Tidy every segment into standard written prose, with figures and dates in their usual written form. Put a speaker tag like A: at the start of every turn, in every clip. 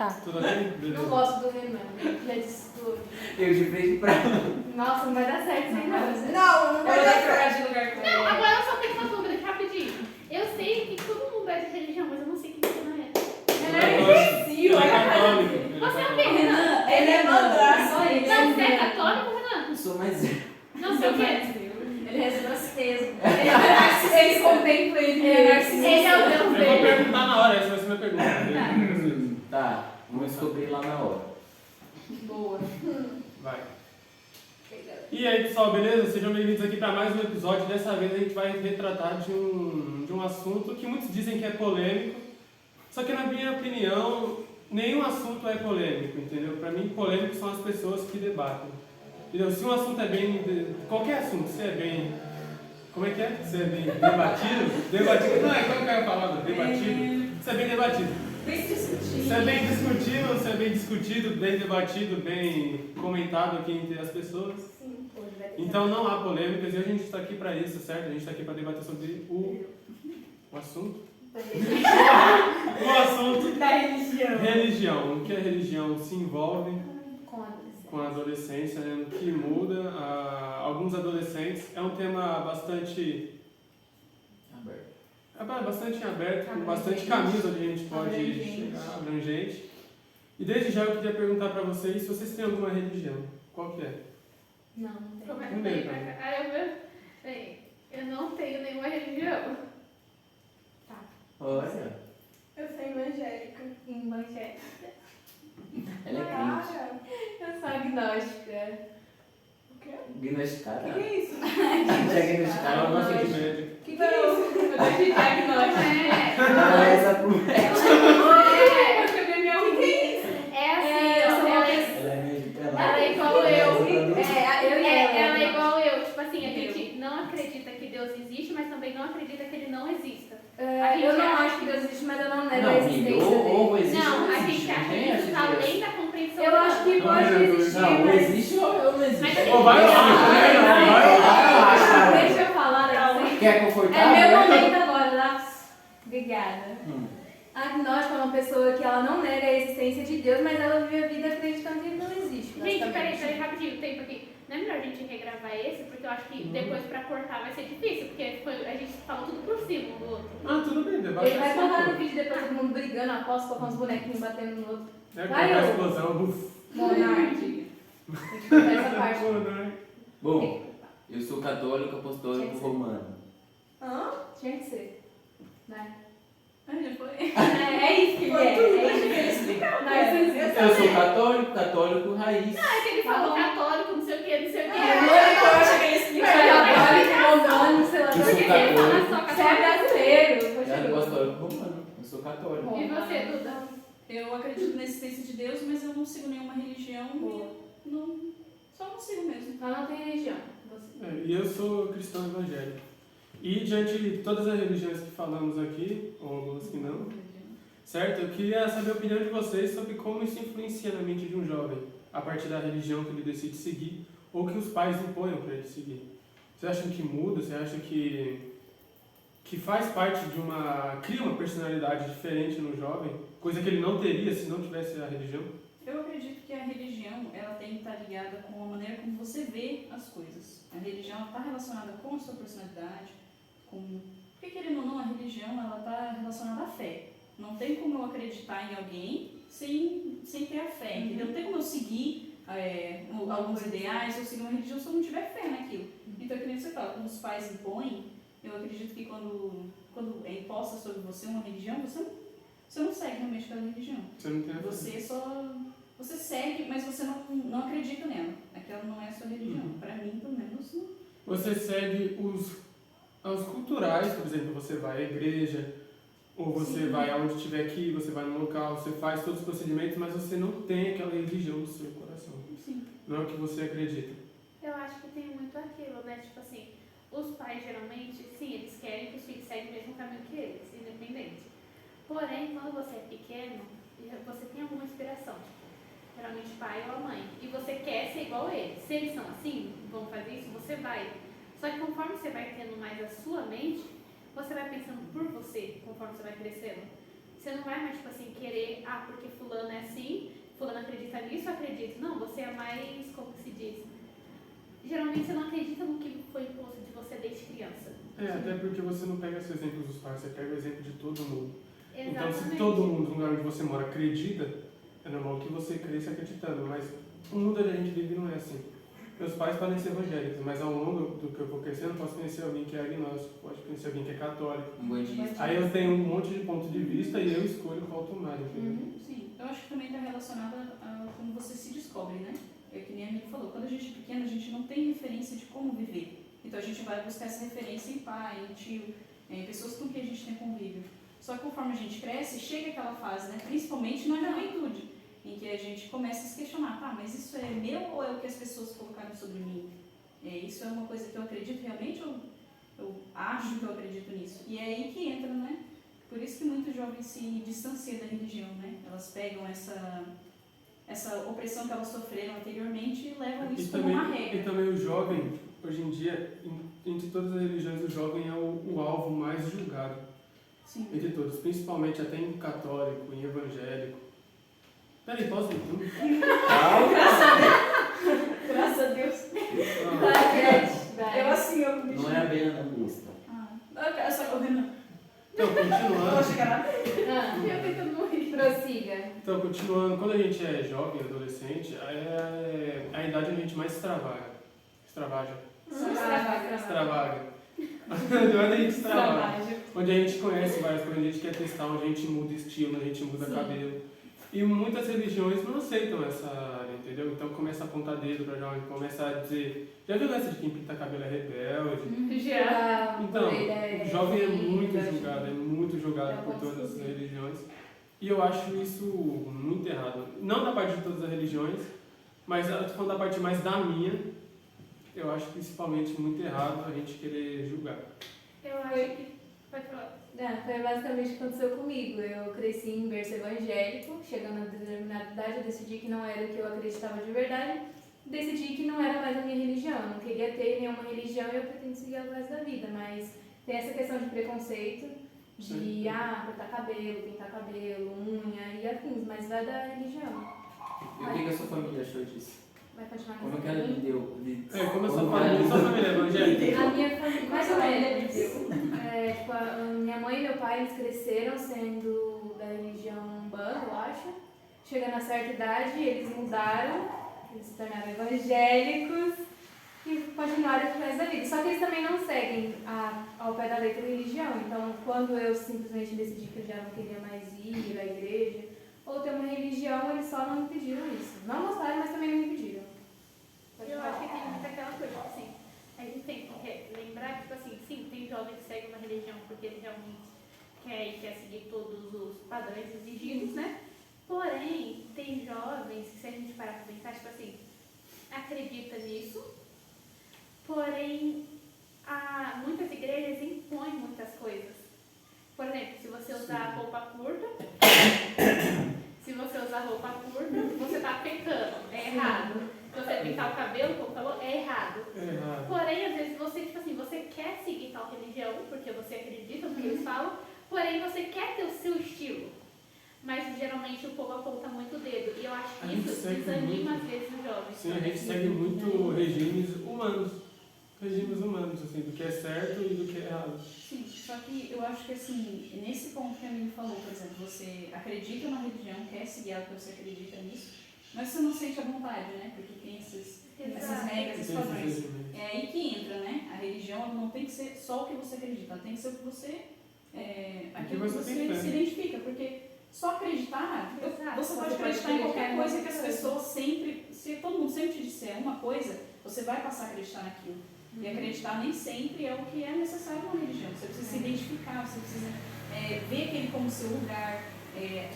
A: Tá.
B: Tudo bem? Beleza.
C: Não gosto do Renan. Já disse tudo.
D: Eu de frente pra...
C: Nossa, não vai dar certo sem nada.
E: Não vai dar trocar de lugar com
F: Não,
E: ele.
F: agora eu só tenho uma dúvida aqui rapidinho. Eu sei que todo mundo é de religião, mas eu não sei quem você não é.
B: Ele é católico. Ele é
F: Você é o
B: católico.
F: quê, Renan?
E: Ele é madrasto.
F: Não, você é católico, Renan?
D: Eu sou mais...
F: Não sei o quê.
C: Ele recebe narcisismo.
E: Ele contempla ele.
C: Ele é narcisista.
F: Ele é o Deus
B: Eu vou
F: dele.
B: perguntar na hora, essa vai ser minha pergunta.
D: Tá, vamos descobrir lá na hora.
C: Boa.
B: Vai. E aí, pessoal, beleza? Sejam bem-vindos aqui para mais um episódio. Dessa vez a gente vai retratar de um assunto que muitos dizem que é polêmico. Só que, na minha opinião, nenhum assunto é polêmico, entendeu? Para mim, polêmico são as pessoas que debatem. Entendeu? Se um assunto é bem... Qualquer assunto, se é bem... Como é que é? Se é bem debatido? Debatido. Não, é como que é a palavra? Debatido. Se é bem debatido.
E: Bem discutido.
B: Se é bem discutido, se é bem discutido, bem debatido, bem comentado aqui entre as pessoas.
C: Sim, hoje vai ter.
B: Então não há polêmicas e a gente está aqui para isso, certo? A gente está aqui para debater sobre o assunto. O assunto
E: Da religião.
B: religião. O que a religião se envolve
C: Com a adolescente.
B: com a adolescência, né? O que muda alguns adolescentes. É um tema bastante aberto, com bastante caminhos onde a gente pode chegar, abrangente. E desde já eu queria perguntar para vocês se vocês têm alguma religião. Qual que é?
C: Não, não tem.
F: Como é que
B: Não
F: tem
B: lembro.
F: pra cá? Bem, eu não tenho nenhuma religião.
C: Tá.
D: Olha,
E: Eu sou evangélica.
C: Evangélica.
D: ela é crente.
C: Eu sou agnóstica.
E: O quê?
D: Diagnosticada.
E: O que é isso?
D: Diagnosticada,
B: Ela
D: eu
B: gosta
D: gosto
B: de
D: de...
B: médico.
E: O que é isso?
C: Eu gosto de diagnóstico.
D: Ela é essa pro médico.
E: Eu escrevi minha vida.
F: É assim,
C: É, eu sou
F: ela
C: uma
F: é
D: Ela é médica.
F: Ela é igual eu.
C: Eu e ela.
F: ela é igual eu. Tipo assim, a gente não acredita que Deus existe, mas também não acredita que ele não exista.
C: Eu não acho que Deus existe, mas eu não nego a
D: Não,
C: existência
D: ou
C: dele.
D: existe
F: Não,
D: ou
F: a
D: existe.
F: gente acha
D: Ninguém
F: que
D: acha
F: isso está
D: que
F: além da compreensão
C: Eu acho que
F: humana.
C: pode
B: Não,
C: existir,
D: Não, ou
C: mas...
D: existe ou não existe.
F: Mas
B: Ô, vai lá,
C: Deixa eu falar assim.
D: Quer
C: É
D: confortável?
C: meu momento agora, tá? Obrigada.
D: Hum.
C: A agnóstica é uma pessoa que ela não nega a existência de Deus, mas ela vive a vida acreditando que ele não existe.
F: Gente,
C: basicamente.
F: peraí, rapidinho, tempo aqui. Não é melhor a gente regravar esse, porque eu acho que depois pra cortar vai ser difícil, porque a gente falou tudo por cima um do outro.
B: Ah, tudo bem, debate
C: Ele vai
B: é
C: colocar no
B: sempre.
C: vídeo depois todo mundo brigando, aposto, colocando uns bonequinhos batendo no outro.
B: É,
C: Vai,
B: com a
C: eu.
B: explosão.
C: Monarque. Tem que cortar essa parte.
D: Bom, eu sou católico apostólico romano.
E: Hã?
C: Tinha que ser. Né?
E: Ah, já foi?
C: É isso que ele é. É isso que ele
E: explicar.
D: Eu sou católico raiz.
F: Ah, é que ele falou católico, não sei o que, não sei o que.
E: Eu acho que ele explica.
C: Romano, sei lá.
D: Eu sou
C: Porque
D: católico.
F: Fala só
C: você é brasileiro.
D: Eu sou
C: Continua.
D: apostólico romano. Eu sou católico.
F: E você, Duda?
E: Eu acredito na existência de Deus, mas eu não sigo nenhuma religião.
C: Boa.
E: Não, só não sigo mesmo.
C: Ela não tem religião. Você.
B: E eu sou cristão evangélico. E diante de todas as religiões que falamos aqui, ou algumas que não, certo? Eu queria saber a opinião de vocês sobre como isso influencia na mente de um jovem, a partir da religião que ele decide seguir, ou que os pais impõem para ele seguir. Vocês acham que muda? Você acha que faz parte de cria uma personalidade diferente no jovem, coisa que ele não teria se não tivesse a religião?
E: Eu acredito que a religião ela tem que estar ligada com a maneira como você vê as coisas. A religião está relacionada com a sua personalidade, porque querendo ou não, a religião ela está relacionada à fé. Não tem como eu acreditar em alguém sem ter a fé, entendeu? Não tem como eu seguir alguns ideais ou seguir uma religião se eu não tiver fé naquilo. Então, que nem você fala, quando os pais impõem, eu acredito que quando é imposta sobre você uma religião, você não segue realmente aquela religião.
B: Você não tem a fé.
E: Você segue, mas você não acredita nela. Aquela não é a sua religião. Para mim, pelo menos, não.
B: Você segue os culturais, por exemplo, você vai à igreja, ou você vai aonde tiver que ir, você vai no local, você faz todos os procedimentos, mas você não tem aquela religião no seu coração.
E: Sim.
B: Não é o que você acredita.
F: Eu acho que tem muito aquilo, né? Tipo assim, os pais geralmente, sim, eles querem que os filhos seguem o mesmo caminho que eles, independente. Porém, quando você é pequeno, você tem alguma inspiração, tipo, geralmente pai ou a mãe, e você quer ser igual a eles. Se eles são assim, vão fazer isso, você vai. Só que conforme você vai tendo mais a sua mente, você vai pensando por você, conforme você vai crescendo. Você não vai mais, tipo assim, querer, porque fulano é assim, acredita nisso, eu acredito. Não, você é mais, como que se diz? Geralmente você não acredita no que foi imposto de você desde criança.
B: Até porque você não pega os exemplos dos pais, você pega o exemplo de todo mundo. Então,
F: Exatamente.
B: se todo mundo no lugar onde você mora acredita, é normal que você cresça acreditando, mas o mundo onde a gente vive não é assim. Meus pais podem ser evangélicos, mas ao longo do que eu vou crescendo, eu posso conhecer alguém que é agnóstico, pode conhecer alguém que é católico.
D: Um budista.
B: Aí eu tenho um monte de ponto de vista e eu escolho qual tomar, entendeu?
E: Sim, eu acho que também está relacionado a como você se descobre, né? É que nem a amiga falou, quando a gente é pequena, a gente não tem referência de como viver. Então a gente vai buscar essa referência em pai, em tio, em pessoas com quem a gente tem convívio. Só que conforme a gente cresce, chega aquela fase, né? Principalmente na juventude, em que a gente começa a se questionar, tá, mas isso é meu ou é o que as pessoas colocaram sobre mim? Isso é uma coisa que eu acredito realmente ou eu acho que eu acredito nisso? E é aí que entra, né? Por isso que muitos jovens se distanciam da religião, né? Elas pegam essa opressão que elas sofreram anteriormente e levam isso como uma regra.
B: E também o jovem, hoje em dia, entre todas as religiões, o jovem é o alvo mais julgado.
E: Sim.
B: Entre todos, principalmente até em católico, em evangélico. Peraí, posso ir tudo?
E: Graças a Deus.
C: Vai.
E: Eu assim, eu
D: Não é a Bena da pista.
E: Eu só correndo.
B: Então,
E: Eu vou
B: continuando.
E: chegar lá.
F: Eu tentando morrer.
C: Prossiga.
B: Então, continuando, quando a gente é jovem, adolescente, é a idade onde a gente mais extravaga. Extravaga. Onde a gente extravaga. Onde a gente conhece várias coisas, onde a gente quer testar, onde a gente muda estilo, onde a gente muda cabelo. E muitas religiões não aceitam essa área, entendeu? Então começa a apontar dedo pra jovem, começa a dizer... Já viu essa de quem pinta cabelo é rebelde?
F: Já.
B: Então, o jovem é muito julgado por todas as religiões. E eu acho isso muito errado. Não da parte de todas as religiões, mas eu tô falando da parte mais da minha. Eu acho principalmente muito errado a gente querer julgar.
F: Eu acho que... Pode falar.
C: Foi basicamente o que aconteceu comigo. Eu cresci em berço evangélico, chegando a determinada idade, eu decidi que não era o que eu acreditava de verdade, decidi que não era mais a minha religião. Eu não queria ter nenhuma religião e eu pretendo seguir o resto da vida, mas tem essa questão de preconceito, de cortar cabelo, pintar cabelo, unha e afins, mas vai da religião.
D: E o que a sua família achou disso?
C: Vai continuar
D: Como
C: com
D: que ela
C: isso?
D: lidou?
B: Como a sua família é evangélica?
C: A minha família, mais ou menos. Tipo, a minha mãe e meu pai, eles cresceram sendo da religião Umbanda, eu acho. Chegando a certa idade, eles mudaram, eles se tornaram evangélicos e continuaram pro resto da vida. Só que eles também não seguem ao pé da letra a religião. Então, quando eu simplesmente decidi que eu já não queria mais ir à igreja ou ter uma religião, eles só não impediram isso. Não gostaram, mas também não impediram.
F: Eu acho que tem muito aquela coisa, assim, a gente tem que lembrar, tipo assim, sim, tem jovem que segue uma religião porque ele realmente quer e quer seguir todos os padrões exigidos, né? Porém, tem jovens que, se a gente parar pra pensar, tipo assim, acredita nisso, porém, muitas igrejas impõem muitas coisas. Por exemplo, se você usar roupa curta, você tá pecando, é errado. Se você pintar o cabelo, como falou, é errado. Porém, às vezes você, tipo assim, você quer seguir tal religião, porque você acredita no que eles falam, porém você quer ter o seu estilo. Mas geralmente o povo aponta muito o dedo. E eu acho que isso desanima às vezes os jovens.
B: Sim, a gente segue muito regimes humanos. Regimes humanos, assim, do que é certo e do que é errado.
E: Sim, só que eu acho que assim, nesse ponto que a Aline falou, por exemplo, você acredita numa religião, quer seguir algo que você acredita nisso, mas você não sente a vontade, né? Porque tem essas regras, esses padrões. É aí que entra, né? A religião ela não tem que ser só o que você acredita, ela tem que ser o que você, aquilo que você se identifica, porque só acreditar, você pode acreditar em qualquer coisa que as pessoas sempre, se todo mundo sempre te disser uma coisa, você vai passar a acreditar naquilo. E acreditar nem sempre é o que é necessário na religião. Você precisa se identificar, você precisa ver aquele como seu lugar,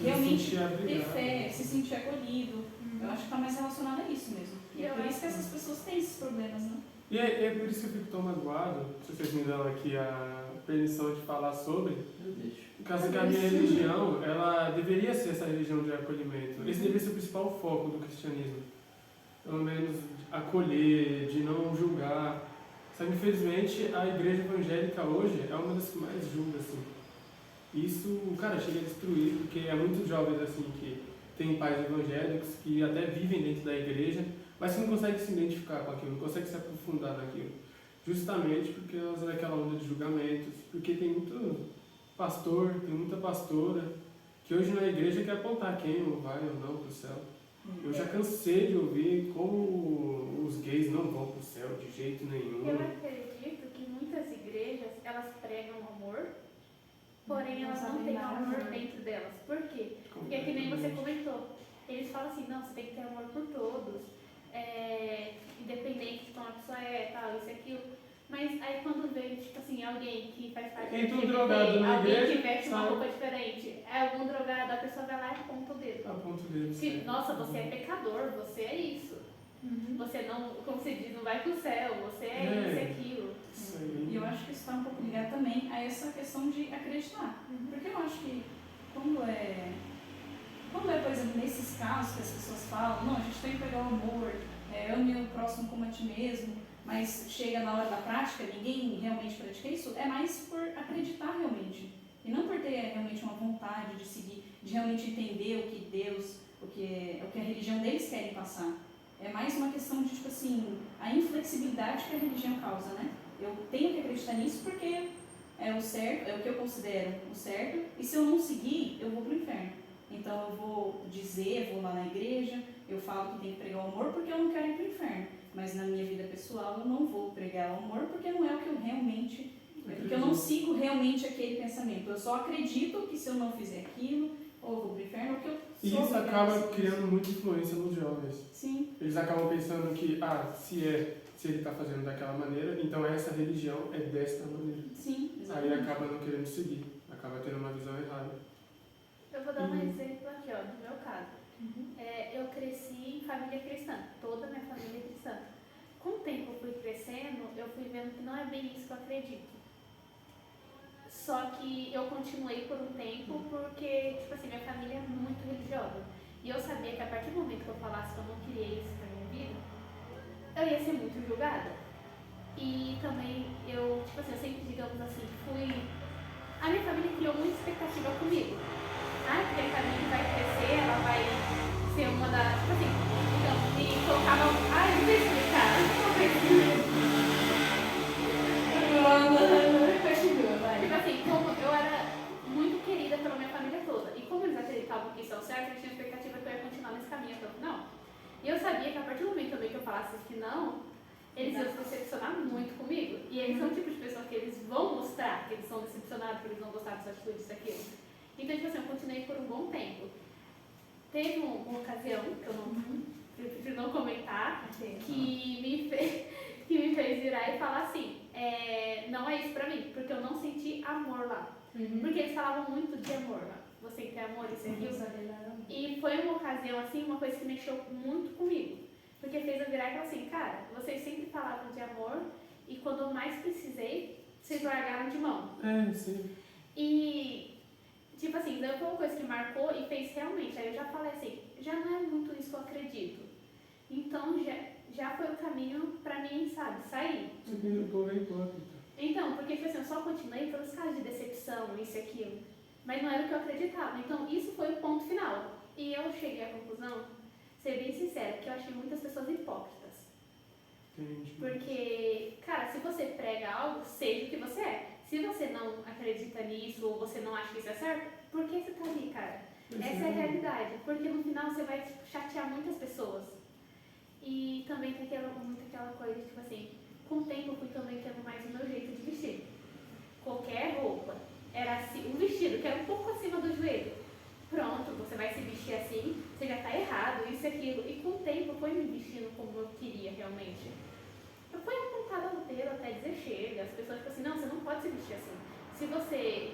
E: realmente ter fé, se sentir acolhido. Eu acho que está mais relacionado a isso mesmo. E é por isso que essas pessoas têm esses problemas, né?
B: E é por isso que eu fico tão magoado, se vocês me dão aqui a permissão de falar sobre,
D: Eu deixo.
B: por causa que a minha religião, ela deveria ser essa religião de acolhimento. Esse deveria ser o principal foco do cristianismo. Pelo menos acolher, de não julgar. Só que, infelizmente, a igreja evangélica hoje é uma das que mais julga, assim. Isso, cara, chega a destruir, porque há muitos jovens, assim, que tem pais evangélicos que até vivem dentro da igreja, mas que não conseguem se identificar com aquilo, não conseguem se aprofundar naquilo. Justamente porque elas é aquela onda de julgamentos, porque tem muito pastor, tem muita pastora, que hoje na igreja quer apontar quem não vai ou não para o céu. Eu já cansei de ouvir como os gays não vão para o céu de jeito nenhum.
F: Eu acredito que muitas igrejas, elas pregam amor, porém elas não têm amor dentro delas. Por quê? Porque é que nem você comentou. Eles falam assim, não, você tem que ter amor por todos, independente de como a pessoa é, tal, isso e aquilo. Mas aí quando vem, tipo assim, alguém que faz parte
B: Entra um
F: LGBT,
B: drogado na
F: alguém
B: igreja,
F: que veste uma
B: sai.
F: roupa diferente, é algum drogado, a pessoa vai lá e aponta o dedo.
B: A ponto deles.
F: Que, nossa, você é pecador, você é isso. Você não, como se diz, não vai pro céu, você é isso e aquilo.
B: Isso
E: E
B: aí.
E: eu acho que isso está um pouco ligado também a essa questão de acreditar. Porque eu acho que quando é, por exemplo, nesses casos que as pessoas falam, não, a gente tem que pegar o amor, ame o próximo como a ti mesmo, mas chega na hora da prática, ninguém realmente pratica isso, é mais por acreditar realmente. E não por ter realmente uma vontade de seguir, de realmente entender o que Deus, o que a religião deles querem passar. É mais uma questão de, tipo assim, a inflexibilidade que a religião causa, né? Eu tenho que acreditar nisso porque é o certo, é o que eu considero o certo, e se eu não seguir, eu vou pro inferno. Então eu vou dizer, vou lá na igreja, eu falo que tem que pregar o amor porque eu não quero ir pro inferno. Mas na minha vida pessoal eu não vou pregar o amor porque não é o que eu realmente, porque eu não sigo realmente aquele pensamento. Eu só acredito que se eu não fizer aquilo, ou eu vou pro inferno, ou que eu
B: E
E: sou
B: isso
E: obrigada
B: acaba
E: a seguir
B: criando muita influência nos jovens.
E: Sim,
B: Eles acabam pensando que, se ele está fazendo daquela maneira, então essa religião é desta maneira.
E: sim,
B: Aí
E: exatamente.
B: acaba não querendo seguir, acaba tendo uma visão errada.
F: Eu vou dar um exemplo aqui, ó, do meu caso. Eu cresci em família cristã, toda a minha família é cristã. Com o tempo eu fui crescendo, eu fui vendo que não é bem isso que eu acredito. Só que eu continuei por um tempo porque, tipo assim, minha família é muito religiosa. E eu sabia que a partir do momento que eu falasse que eu não queria isso pra minha vida, eu ia ser muito julgada. E também eu, tipo assim, eu sempre, digamos assim, a minha família criou muita expectativa comigo. Porque a Camille vai crescer, ela vai ser uma das, tipo assim, então, me colocava, não sei explicar, tipo assim, como eu era muito querida pela minha família toda, e como eles acreditavam que isso é o certo, eles tinham expectativa que eu ia continuar nesse caminho até o final. E eu sabia que a partir do momento também que eu falasse que não, eles iam se decepcionar muito comigo. E eles são o tipo de pessoa que eles vão mostrar que eles são decepcionados, que eles não gostaram dessa atitude, disso, aquilo. Então, tipo assim, eu continuei por um bom tempo. Teve uma ocasião, que eu prefiro não comentar, que me fez virar e falar assim, não é isso pra mim, porque eu não senti amor lá. Porque eles falavam muito de amor lá. Você tem amor, isso e aquilo. E foi uma ocasião, assim, uma coisa que mexeu muito comigo. Porque fez eu virar e falar assim, cara, vocês sempre falavam de amor e quando eu mais precisei, vocês largaram de mão.
B: Sim.
F: E, tipo assim, então foi uma coisa que marcou e fez realmente. Aí eu já falei assim, já não é muito isso que eu acredito. Então já foi o caminho pra mim, sabe, sair.
B: O povo é hipócrita.
F: Então, porque tipo assim, eu só continuei pelos casos de decepção, isso e aquilo. Mas não era o que eu acreditava. Então, isso foi o ponto final. E eu cheguei à conclusão, ser bem sincera, que eu achei muitas pessoas hipócritas.
B: Entendi.
F: Porque, cara, se você prega algo, seja o que você é. Se você não acredita nisso ou você não acha que isso é certo, por que você tá ali, cara? Essa é a realidade. Porque no final você vai chatear muitas pessoas. E também tem muito aquela coisa, tipo assim, com o tempo eu fui também tendo mais o meu jeito de vestir. Qualquer roupa era assim, um vestido que era um pouco acima do joelho. Pronto, você vai se vestir assim, você já tá errado, isso e aquilo. E com o tempo eu fui me vestindo como eu queria realmente. Eu fui apontada no dedo até dizer chega. As pessoas ficam assim, não, você não pode se vestir assim. Se você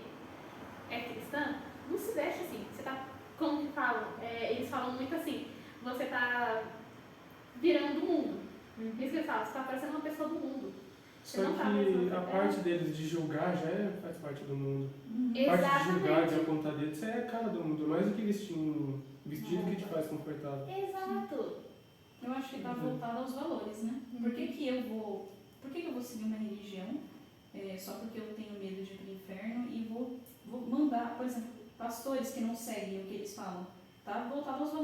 F: é cristã, não se veste assim. Você tá, como que falam? Eles falam muito assim, você tá virando o mundo. Isso que eles falam, você tá parecendo uma pessoa do mundo. Você
B: Só
F: não tá
B: que
F: parecendo
B: a parte deles de julgar já faz parte do mundo. A parte de julgar, de
F: Exatamente.
B: apontar dedo, isso é a cara do mundo. Mais do que vestir um vestido que te faz confortável.
F: Exato.
E: Eu acho que está voltado aos valores, né? Por que eu vou seguir uma religião só porque eu tenho medo de ir para o inferno e vou mandar, por exemplo, pastores que não seguem o que eles falam? Tá voltado aos valores.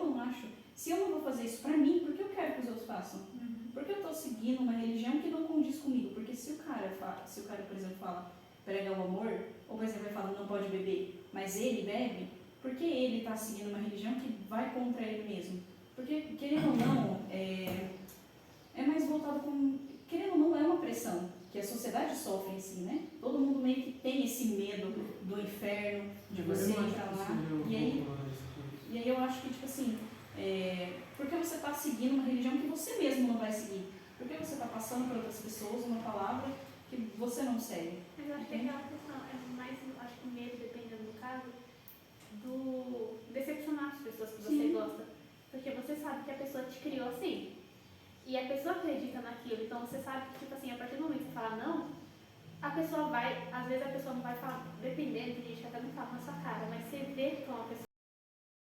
E: não acho, se eu não vou fazer isso pra mim, por que eu quero que os outros façam? Por que eu tô seguindo uma religião que não condiz comigo? Porque se o cara, por exemplo, fala, prega o amor, ou por exemplo, ele fala, não pode beber, mas ele bebe, por que ele está seguindo uma religião que vai contra ele mesmo? Porque, querendo ou não, é mais voltado com... Querendo ou não, é uma pressão que a sociedade sofre em si, né? Todo mundo meio que tem esse medo do inferno, de você entrar lá. E aí eu acho que, tipo assim, porque você está seguindo uma religião que você mesmo não vai seguir? Porque você está passando para outras pessoas uma palavra que você não segue?
F: Mas eu acho que aquela questão é mais, acho que o medo, dependendo do caso, do decepcionar as pessoas que você gosta. Porque você sabe que a pessoa te criou assim. E a pessoa acredita naquilo. Então você sabe que, tipo assim, a partir do momento que você fala não, a pessoa vai, às vezes a pessoa não vai falar, dependendo, tem gente que até não fala na sua cara, mas você vê como a pessoa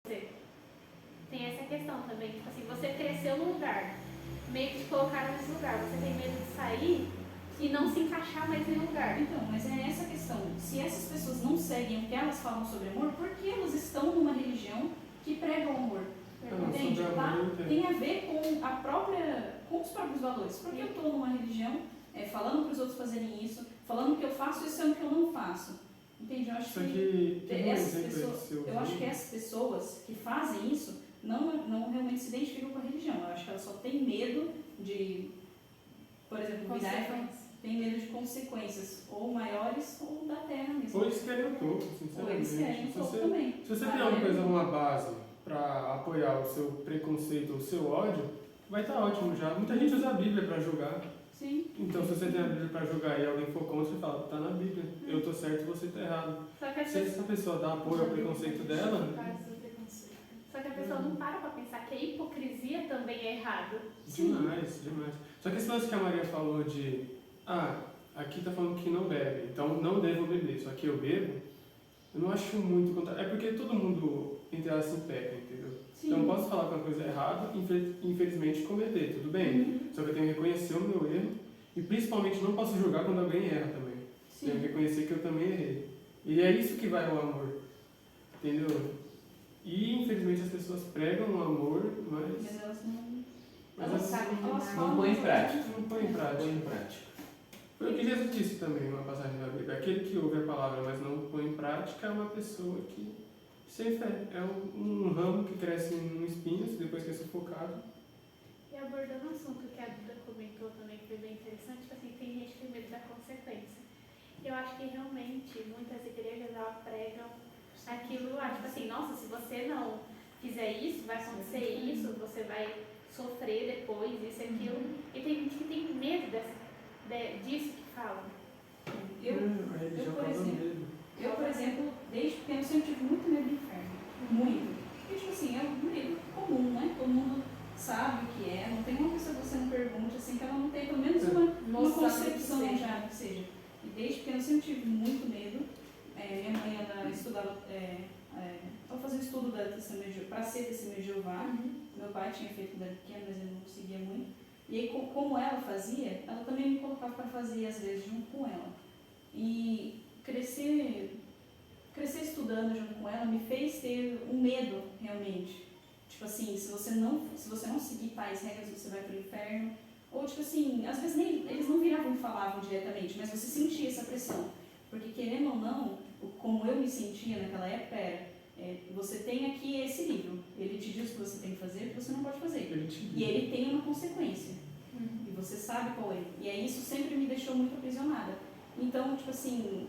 F: você. Tem essa questão também, tipo assim, você cresceu num lugar, meio que te colocaram nesse lugar, você tem medo de sair e não se encaixar mais em nenhum lugar.
E: Então, mas é essa a questão. Se essas pessoas não seguem o que elas falam sobre amor, por que elas estão numa religião que prega o amor? Entende? Tem a ver com os próprios valores. Por que eu estou numa religião falando para os outros fazerem isso, falando que eu faço isso sendo que eu não faço? Entende? Eu acho que essas pessoas que fazem isso não realmente se identificam com a religião. Eu acho que elas só têm medo de, por exemplo, tem medo de consequências, ou maiores ou da terra mesmo.
B: Ou eles querem o topo, sinceramente.
E: Ou eles querem o topo também.
B: Se você tem uma coisa, uma base para apoiar o seu preconceito ou o seu ódio, vai estar ótimo já. Muita gente usa a Bíblia para julgar.
E: Sim.
B: Então, se você tem a Bíblia para julgar e alguém for contra, você fala, tá na Bíblia, eu tô certo e você tá errado. Se essa pessoa dá apoio ao preconceito dela...
F: Só que a pessoa não para pensar que a hipocrisia também é errado.
B: Demais, demais. Só que esse lance que a Maria falou de, aqui tá falando que não bebe, então não devo beber, só que eu bebo, eu não acho muito contrário. É porque todo mundo, entre elas, se peca, entendeu?
E: Sim.
B: Então eu posso falar com uma coisa errada, infelizmente cometer, tudo bem. Só que eu tenho que reconhecer o meu erro e principalmente não posso julgar quando alguém erra também.
E: Sim.
B: Tenho que reconhecer que eu também errei. E é isso que vai ao amor, entendeu? E infelizmente as pessoas pregam o amor,
E: Mas elas não...
C: Elas sabem,
D: Não põe em prática.
B: Não põe em prática. Foi o que Jesus disse também numa passagem da Bíblia. Aquele que ouve a palavra, mas não põe em prática, é uma pessoa que, sem fé, é um ramo que cresce em espinhos, depois que é sufocado.
F: E abordando um assunto que a Duda comentou também, que foi bem interessante, tipo assim, tem gente que tem medo da consequência. Eu acho que realmente muitas igrejas elas pregam aquilo lá, tipo assim, nossa, se você não fizer isso, vai acontecer isso, você vai sofrer depois, isso e aquilo. E tem gente que tem medo disso que falam.
E: Eu, por exemplo, desde pequeno sempre tive muito medo do inferno. Muito. Porque, tipo assim, é um medo comum, né? Todo mundo sabe o que é. Não tem uma pessoa que você não pergunte, assim, que ela não tem pelo menos uma concepção já que seja. E desde pequeno eu sempre tive muito medo. Minha mãe, ela estudava, ela fazia estudo para ser testemunha de Jeová. Meu pai tinha feito quando era pequeno, mas ele não conseguia muito. E aí, como ela fazia, ela também me colocava para fazer, às vezes, junto com ela. E crescer estudando junto com ela me fez ter um medo, realmente. Tipo assim, se você não seguir tais regras, você vai para o inferno. Ou, tipo assim, às vezes eles não viravam e falavam diretamente, mas você sentia essa pressão. Porque, querendo ou não, como eu me sentia naquela época você tem aqui esse livro, ele te diz o que você tem que fazer e o que você não pode fazer. E ele tem uma consequência. E você sabe qual é. E aí isso sempre me deixou muito aprisionada. Então, tipo assim,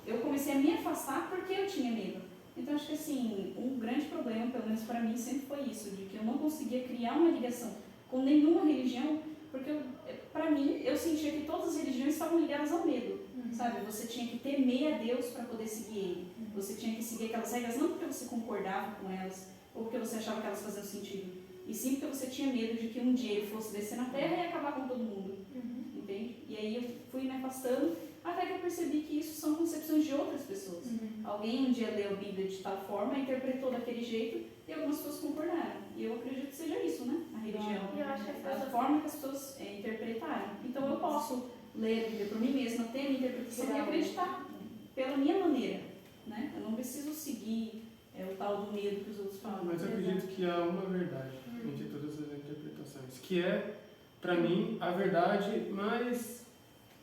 E: eu comecei a me afastar porque eu tinha medo. Então, acho que assim, um grande problema, pelo menos para mim, sempre foi isso, de que eu não conseguia criar uma ligação com nenhuma religião, porque para mim, eu sentia que todas as religiões estavam ligadas ao medo. Sabe, você tinha que temer a Deus para poder seguir Ele. Você tinha que seguir aquelas regras não porque você concordava com elas ou porque você achava que elas faziam sentido, e sim porque você tinha medo de que um dia Ele fosse descer na terra e acabar com todo mundo. Entende? E aí eu fui me afastando até que eu percebi que isso são concepções de outras pessoas. Alguém um dia leu a Bíblia de tal forma, interpretou daquele jeito e algumas pessoas concordaram. E eu acredito que seja isso, né? A religião.
F: Eu acho que
E: a forma que as pessoas interpretaram. Então eu posso ler a Bíblia por mim mesma, ter minha interpretação e acreditar pela minha maneira, né? Eu não preciso seguir É o tal do medo que os outros falam.
B: Mas eu acredito que há uma verdade entre todas as interpretações, que é, pra mim, a verdade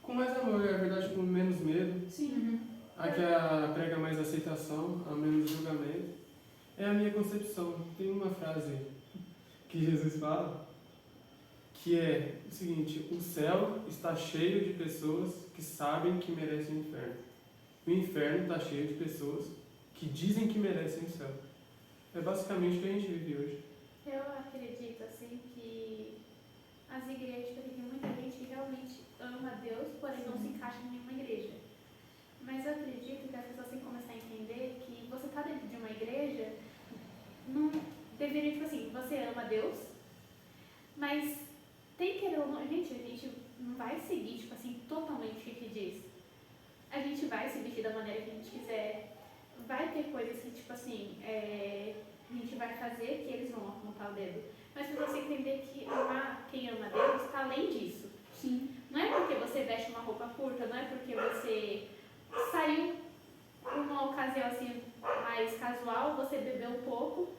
B: com mais amor, a verdade com menos medo,
E: Sim.
B: a que prega mais aceitação, a menos julgamento. É a minha concepção. Tem uma frase que Jesus fala, que é o seguinte: o céu está cheio de pessoas que sabem que merecem o inferno. O inferno está cheio de pessoas que dizem que merecem o céu. É basicamente o que a gente vive hoje.
F: Eu acredito, assim, que as igrejas, porque tem muita gente que realmente ama a Deus, porém não se encaixa em nenhuma igreja. Mas eu acredito que as pessoas têm que começar a entender que você tá dentro de uma igreja, não deveria, tipo assim, você ama a Deus, mas tem que ou não, a gente não vai seguir, tipo assim, totalmente o que diz. A gente vai se vestir da maneira que a gente quiser. Vai ter coisas que, tipo assim, a gente vai fazer que eles vão apontar o dedo. Mas pra você entender que amar quem ama Deus está além disso.
E: Sim.
F: Não é porque você veste uma roupa curta, não é porque você saiu uma ocasião assim mais casual, você bebeu um pouco,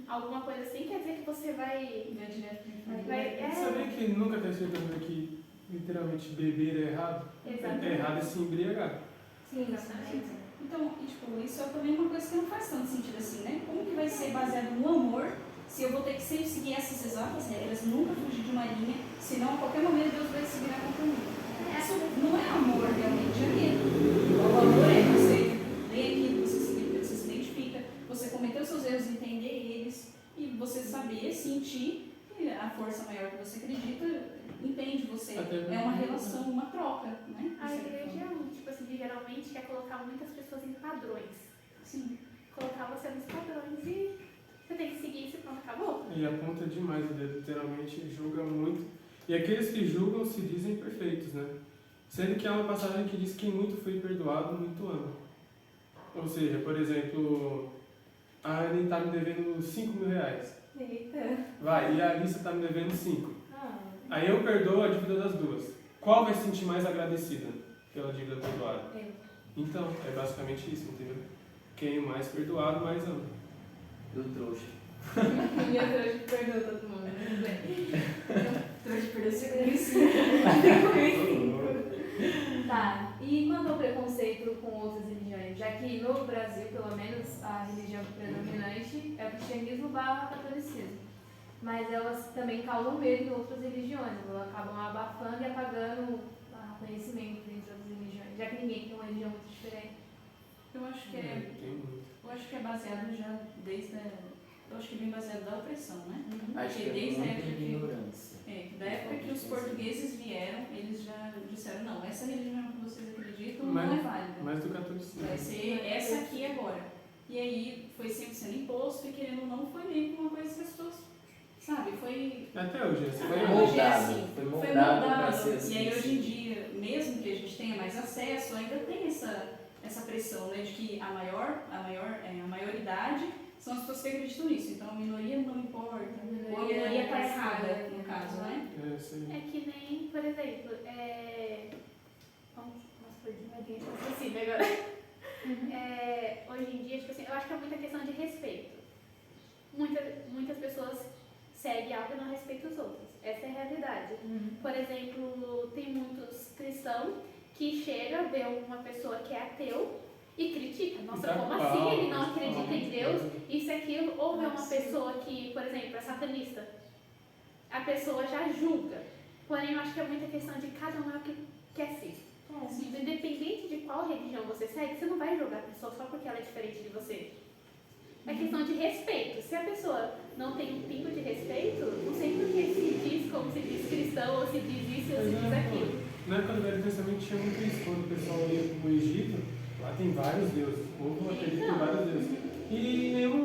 F: alguma coisa assim, quer dizer que você vai.
E: Vai direto pro inferno.
B: Sabia que nunca está escrito que literalmente beber é errado?
F: Exatamente.
B: É errado é se embriagar.
C: Sim,
F: Exatamente.
E: Então, e, tipo, isso é também uma coisa que não faz tanto sentido assim, né? Como que vai ser baseado no amor se eu vou ter que sempre seguir essas exatas regras, nunca fugir de uma linha, senão a qualquer momento Deus vai se virar contra mim? Isso não é amor realmente, é medo. O amor é você ler aquilo, você seguir porque você se identifica, você cometer os seus erros, entender eles e você saber, sentir que a força maior que você acredita entende você. É uma relação, uma troca, né?
F: A igreja, tipo assim, geralmente quer colocar muitas pessoas em padrões.
E: Sim.
F: Colocar você nos padrões e você tem que seguir isso e pronto, acabou.
B: E aponta demais o dedo, literalmente julga muito. E aqueles que julgam se dizem perfeitos, né? Sendo que há uma passagem que diz que muito foi perdoado, muito ama. Ou seja, por exemplo, a Anne está me devendo 5 mil reais.
C: Eita.
B: Vai, e a Alissa está me devendo 5.
C: Ah.
B: Aí eu perdoo a dívida das duas. Qual vai se sentir mais agradecida pela dívida perdoada?
C: Eu.
B: Então, é basicamente isso, entendeu? Quem mais perdoado, mais ama.
D: Do trouxa.
C: E eu trouxe perdoa todo mundo, né? Tudo bem.
E: Trouxe perder seu
C: Tá, e quanto ao preconceito com outras religiões? Já que no Brasil, pelo menos, a religião predominante é o cristianismo / catolicismo. Mas elas também causam medo em outras religiões, elas acabam abafando e apagando o conhecimento entre outras religiões, já que ninguém tem uma religião muito diferente.
E: Eu acho que
B: Tem muito.
E: eu acho que é baseado já desde eu acho que vem baseado da opressão, né?
D: Acho que é
E: Desde a
D: muita
E: época que
D: ignorância.
E: da época que os portugueses vieram, eles já disseram, não, essa religião que vocês acreditam não
B: Mas-
E: é válida.
B: Mais do catolicismo.
E: Vai ser essa aqui agora. E aí foi sempre sendo imposto e querendo ou não, foi meio que uma coisa que as pessoas, sabe, foi
B: Até hoje, assim.
D: Foi
E: Até hoje é
D: moldado,
E: assim.
D: foi
E: Foi
D: moldado para
E: moldado.
D: ser assim.
E: E aí hoje em dia, mesmo que a gente tenha mais acesso, ainda tem essa pressão, né, de que a maioridade são as pessoas que acreditam nisso. Então a minoria não importa. Ou a minoria está errada, no caso, né?
B: É, sim.
F: É que nem, por exemplo, nossa, perdi uma linha de raciocínio agora. Hoje em dia, tipo assim, eu acho que é muita questão de respeito. Muitas pessoas seguem algo e não respeitam os outros. Essa é a realidade. Por exemplo, tem muitos cristãos que chegam, vê uma pessoa que é ateu e critica. Nossa, como assim ele não acredita em Deus? Isso e aquilo. Ou vê uma pessoa que, por exemplo, é satanista. A pessoa já julga. Porém, eu acho que é muita questão de cada um é o que quer ser. Independente de qual religião você segue, você não vai julgar a pessoa só porque ela é diferente de você. É questão de respeito. Se a pessoa não tem um pingo de respeito, não sei por que se diz como se diz cristão, ou se diz isso, ou se diz aquilo.
B: Na época do Velho Testamento tinha muito isso. Quando o pessoal ia para o Egito, lá tem vários deuses. O povo acredita em vários deuses. E em nenhum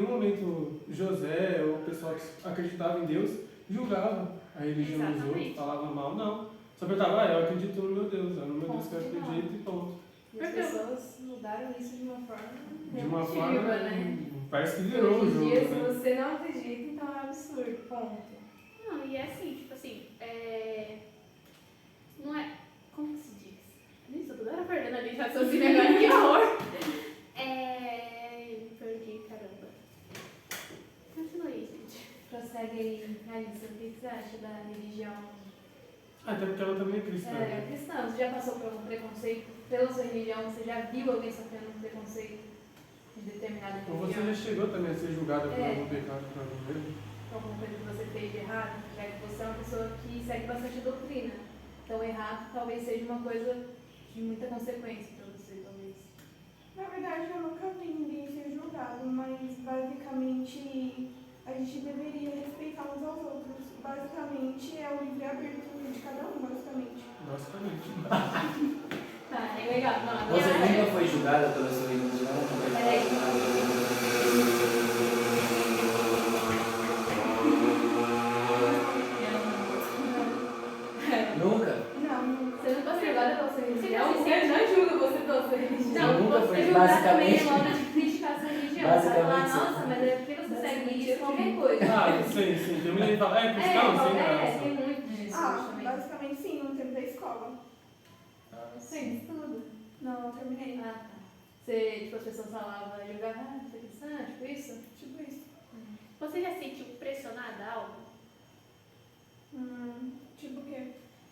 B: momento José ou o pessoal que acreditava em Deus julgava a religião dos outros,
F: Exatamente.
B: falava mal, não. Só perguntava, eu acredito no meu Deus, é no meu Deus que eu acredito e ponto.
C: E as pessoas mudaram isso de uma forma
B: De uma
C: negativa,
B: forma,
C: né?
B: parece que virou o
C: Hoje em
B: jogo,
C: dia, se
B: né?
C: você não acredita, então é um absurdo, ponto.
F: Não, e é assim, tipo assim, não é. Como que se diz? Isso, eu tô perdendo a linha de raciocínio agora, que horror!
C: segue aí, Alissa, o que você acha da religião?
B: Até porque ela também é cristã.
C: É, cristã, você já passou por algum preconceito pela sua religião? Você já viu alguém sofrendo um preconceito de determinada
B: Ou você
C: religião?
B: já chegou também a ser julgada por
C: É.
B: algum pecado para você?
C: Alguma coisa que você fez de errado? Já que você é uma pessoa que segue bastante doutrina. Então, errado talvez seja uma coisa de muita consequência para você, talvez.
A: Na verdade, eu nunca vi ninguém ser julgado, mas basicamente a gente deveria respeitar uns aos outros. Basicamente é o livre-arbítrio de cada um, basicamente.
B: Basicamente.
C: Tá, é legal. Não,
D: Você
C: minha área-
D: nunca foi julgada pela sua religião? Nunca?
A: Não,
C: Você nunca foi julgada pela sua religião? Você não julga você pela sua religião.
D: Eu nunca
C: Você
D: fui,
C: julgar
D: basicamente.
C: também é modo de criticar a sua religião.
D: Basicamente,
C: Você vai
D: sim.
C: falar, nossa, mas é porque você segue isso, qualquer coisa.
B: Ah, sim. Tem muita gente que fala, é cristão? Sim, graça.
C: tem muito disso também.
A: basicamente sim, no tempo da escola.
C: Sim, isso tudo.
A: Não, eu terminei.
C: Ah, tá. Você, tipo, as pessoas falavam, julgavam, você é cristã, tipo isso?
A: Tipo isso.
F: Você já se sentiu pressionada a algo?
A: Tipo o quê?